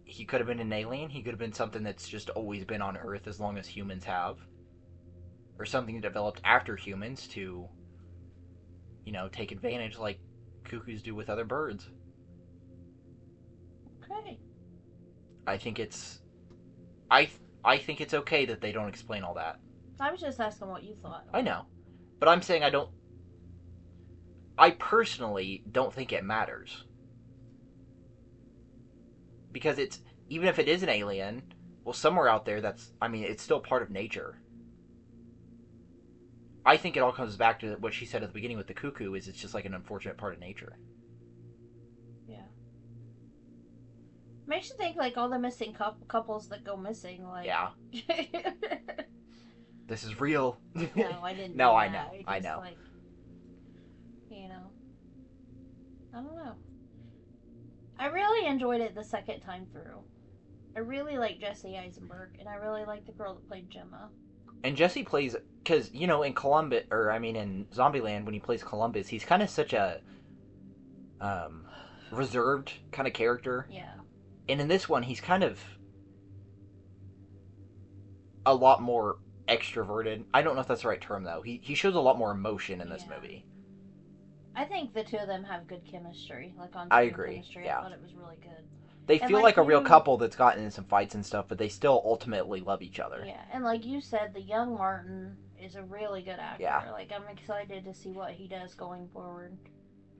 [SPEAKER 2] He could have been an alien. He could have been something that's just always been on Earth as long as humans have. Or something developed after humans to, take advantage like cuckoos do with other birds.
[SPEAKER 3] Okay.
[SPEAKER 2] I think it's okay that they don't explain all that.
[SPEAKER 3] I was just asking what you thought.
[SPEAKER 2] I know. But I'm saying I personally don't think it matters. Because even if it is an alien, well, somewhere out there it's still part of nature. I think it all comes back to what she said at the beginning with the cuckoo, is it's just like an unfortunate part of nature.
[SPEAKER 3] Yeah. Makes you think like all the missing couples that go missing, like...
[SPEAKER 2] Yeah. This is real.
[SPEAKER 3] No, I didn't.
[SPEAKER 2] No, I
[SPEAKER 3] know.
[SPEAKER 2] I know.
[SPEAKER 3] Like, I don't know. I really enjoyed it the second time through. I really like Jesse Eisenberg, and I really like the girl that played Gemma.
[SPEAKER 2] And Jesse plays, because, in in Zombieland, when he plays Columbus, he's kind of such a reserved kind of character.
[SPEAKER 3] Yeah.
[SPEAKER 2] And in this one, he's kind of a lot more extroverted. I don't know if that's the right term, though. He shows a lot more emotion in this movie.
[SPEAKER 3] I think the two of them have good chemistry, like on
[SPEAKER 2] I
[SPEAKER 3] screen
[SPEAKER 2] agree,
[SPEAKER 3] chemistry.
[SPEAKER 2] yeah.
[SPEAKER 3] I thought it was really good.
[SPEAKER 2] They
[SPEAKER 3] And
[SPEAKER 2] feel
[SPEAKER 3] like
[SPEAKER 2] like a real
[SPEAKER 3] you-
[SPEAKER 2] couple that's gotten in some fights and stuff, but they still ultimately love each other.
[SPEAKER 3] Yeah, and like you said, the young Martin is a really good actor.
[SPEAKER 2] Yeah.
[SPEAKER 3] Like I'm excited to see what he does going forward.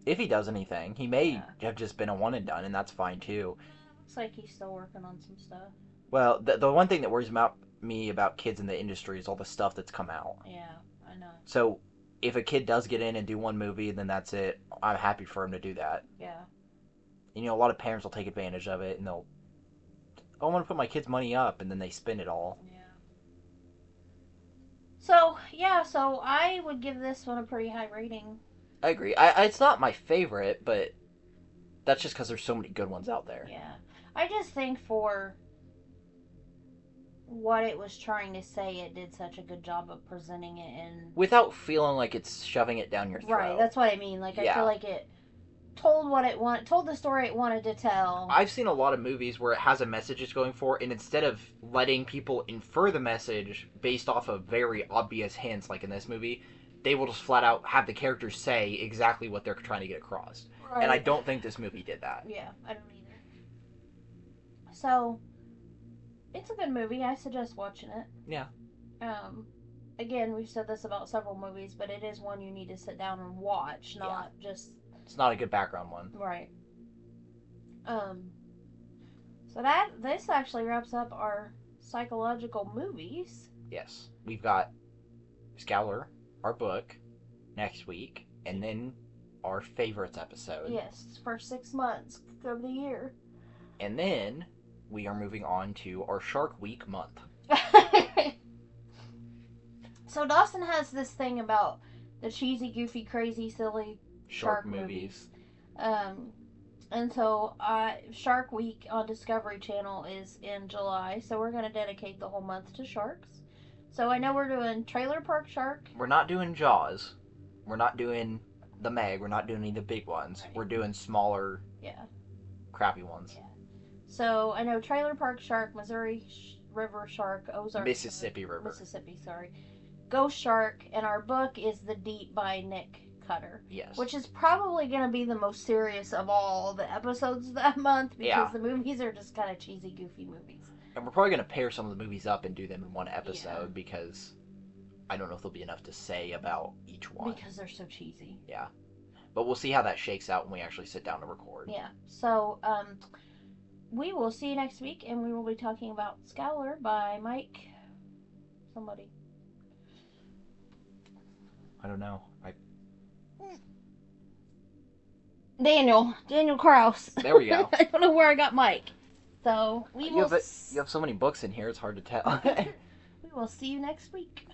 [SPEAKER 2] If he does anything, he may
[SPEAKER 3] Yeah.
[SPEAKER 2] have just been a one and done, and that's fine too.
[SPEAKER 3] Looks like he's still working on some stuff.
[SPEAKER 2] Well, the one thing that worries me about kids in the industry is all the stuff that's come out.
[SPEAKER 3] Yeah, I know.
[SPEAKER 2] So if a kid does get in and do one movie, then that's it. I'm happy for him to do that.
[SPEAKER 3] Yeah.
[SPEAKER 2] And, a lot of parents will take advantage of it, and they'll, I want to put my kid's money up, and then they spend it all.
[SPEAKER 3] Yeah. So I would give this one a pretty high rating.
[SPEAKER 2] I agree. It's not my favorite, but that's just because there's so many good ones out there.
[SPEAKER 3] Yeah. I just think for what it was trying to say, it did such a good job of presenting it in...
[SPEAKER 2] Without feeling like it's shoving it down your throat.
[SPEAKER 3] Right, that's what I mean. Like, I feel like it told told the story it wanted to tell.
[SPEAKER 2] I've seen a lot of movies where it has a message it's going for, and instead of letting people infer the message based off of very obvious hints, like in this movie, they will just flat out have the characters say exactly what they're trying to get across.
[SPEAKER 3] Right.
[SPEAKER 2] And I don't think this movie did that.
[SPEAKER 3] Yeah, I don't either. So, it's a good movie. I suggest watching it.
[SPEAKER 2] Yeah.
[SPEAKER 3] Again, we've said this about several movies, but it is one you need to sit down and watch, not just...
[SPEAKER 2] It's not a good background one.
[SPEAKER 3] Right. So this actually wraps up our psychological movies.
[SPEAKER 2] Yes. We've got Scowler, our book, next week, and then our favorites episode.
[SPEAKER 3] Yes, for 6 months of the year.
[SPEAKER 2] And then we are moving on to our Shark Week month.
[SPEAKER 3] So Dawson has this thing about the cheesy, goofy, crazy, silly
[SPEAKER 2] Shark movies.
[SPEAKER 3] And so Shark Week on Discovery Channel is in July, so we're going to dedicate the whole month to sharks. So I know we're doing Trailer Park Shark.
[SPEAKER 2] We're not doing Jaws. We're not doing the Meg. We're not doing any of the big ones.
[SPEAKER 3] Right.
[SPEAKER 2] We're doing smaller, crappy ones.
[SPEAKER 3] Yeah. So I know Trailer Park Shark, Missouri River Shark, Ozark
[SPEAKER 2] Mississippi
[SPEAKER 3] Shark,
[SPEAKER 2] River.
[SPEAKER 3] Mississippi, sorry. Ghost Shark, and our book is The Deep by Nick Cutter.
[SPEAKER 2] Yes.
[SPEAKER 3] Which is probably going to be the most serious of all the episodes that month because the movies are just kind of cheesy, goofy movies.
[SPEAKER 2] And we're probably going to pair some of the movies up and do them in one episode because I don't know if there'll be enough to say about each one.
[SPEAKER 3] Because they're so cheesy.
[SPEAKER 2] Yeah. But we'll see how that shakes out when we actually sit down to record.
[SPEAKER 3] Yeah. So, we will see you next week, and we will be talking about Scowler by Mike... somebody.
[SPEAKER 2] I don't know.
[SPEAKER 3] Daniel Krause.
[SPEAKER 2] There we go.
[SPEAKER 3] I don't know where I got Mike. So, we will
[SPEAKER 2] You have so many books in here, it's hard to tell.
[SPEAKER 3] we will see you next week.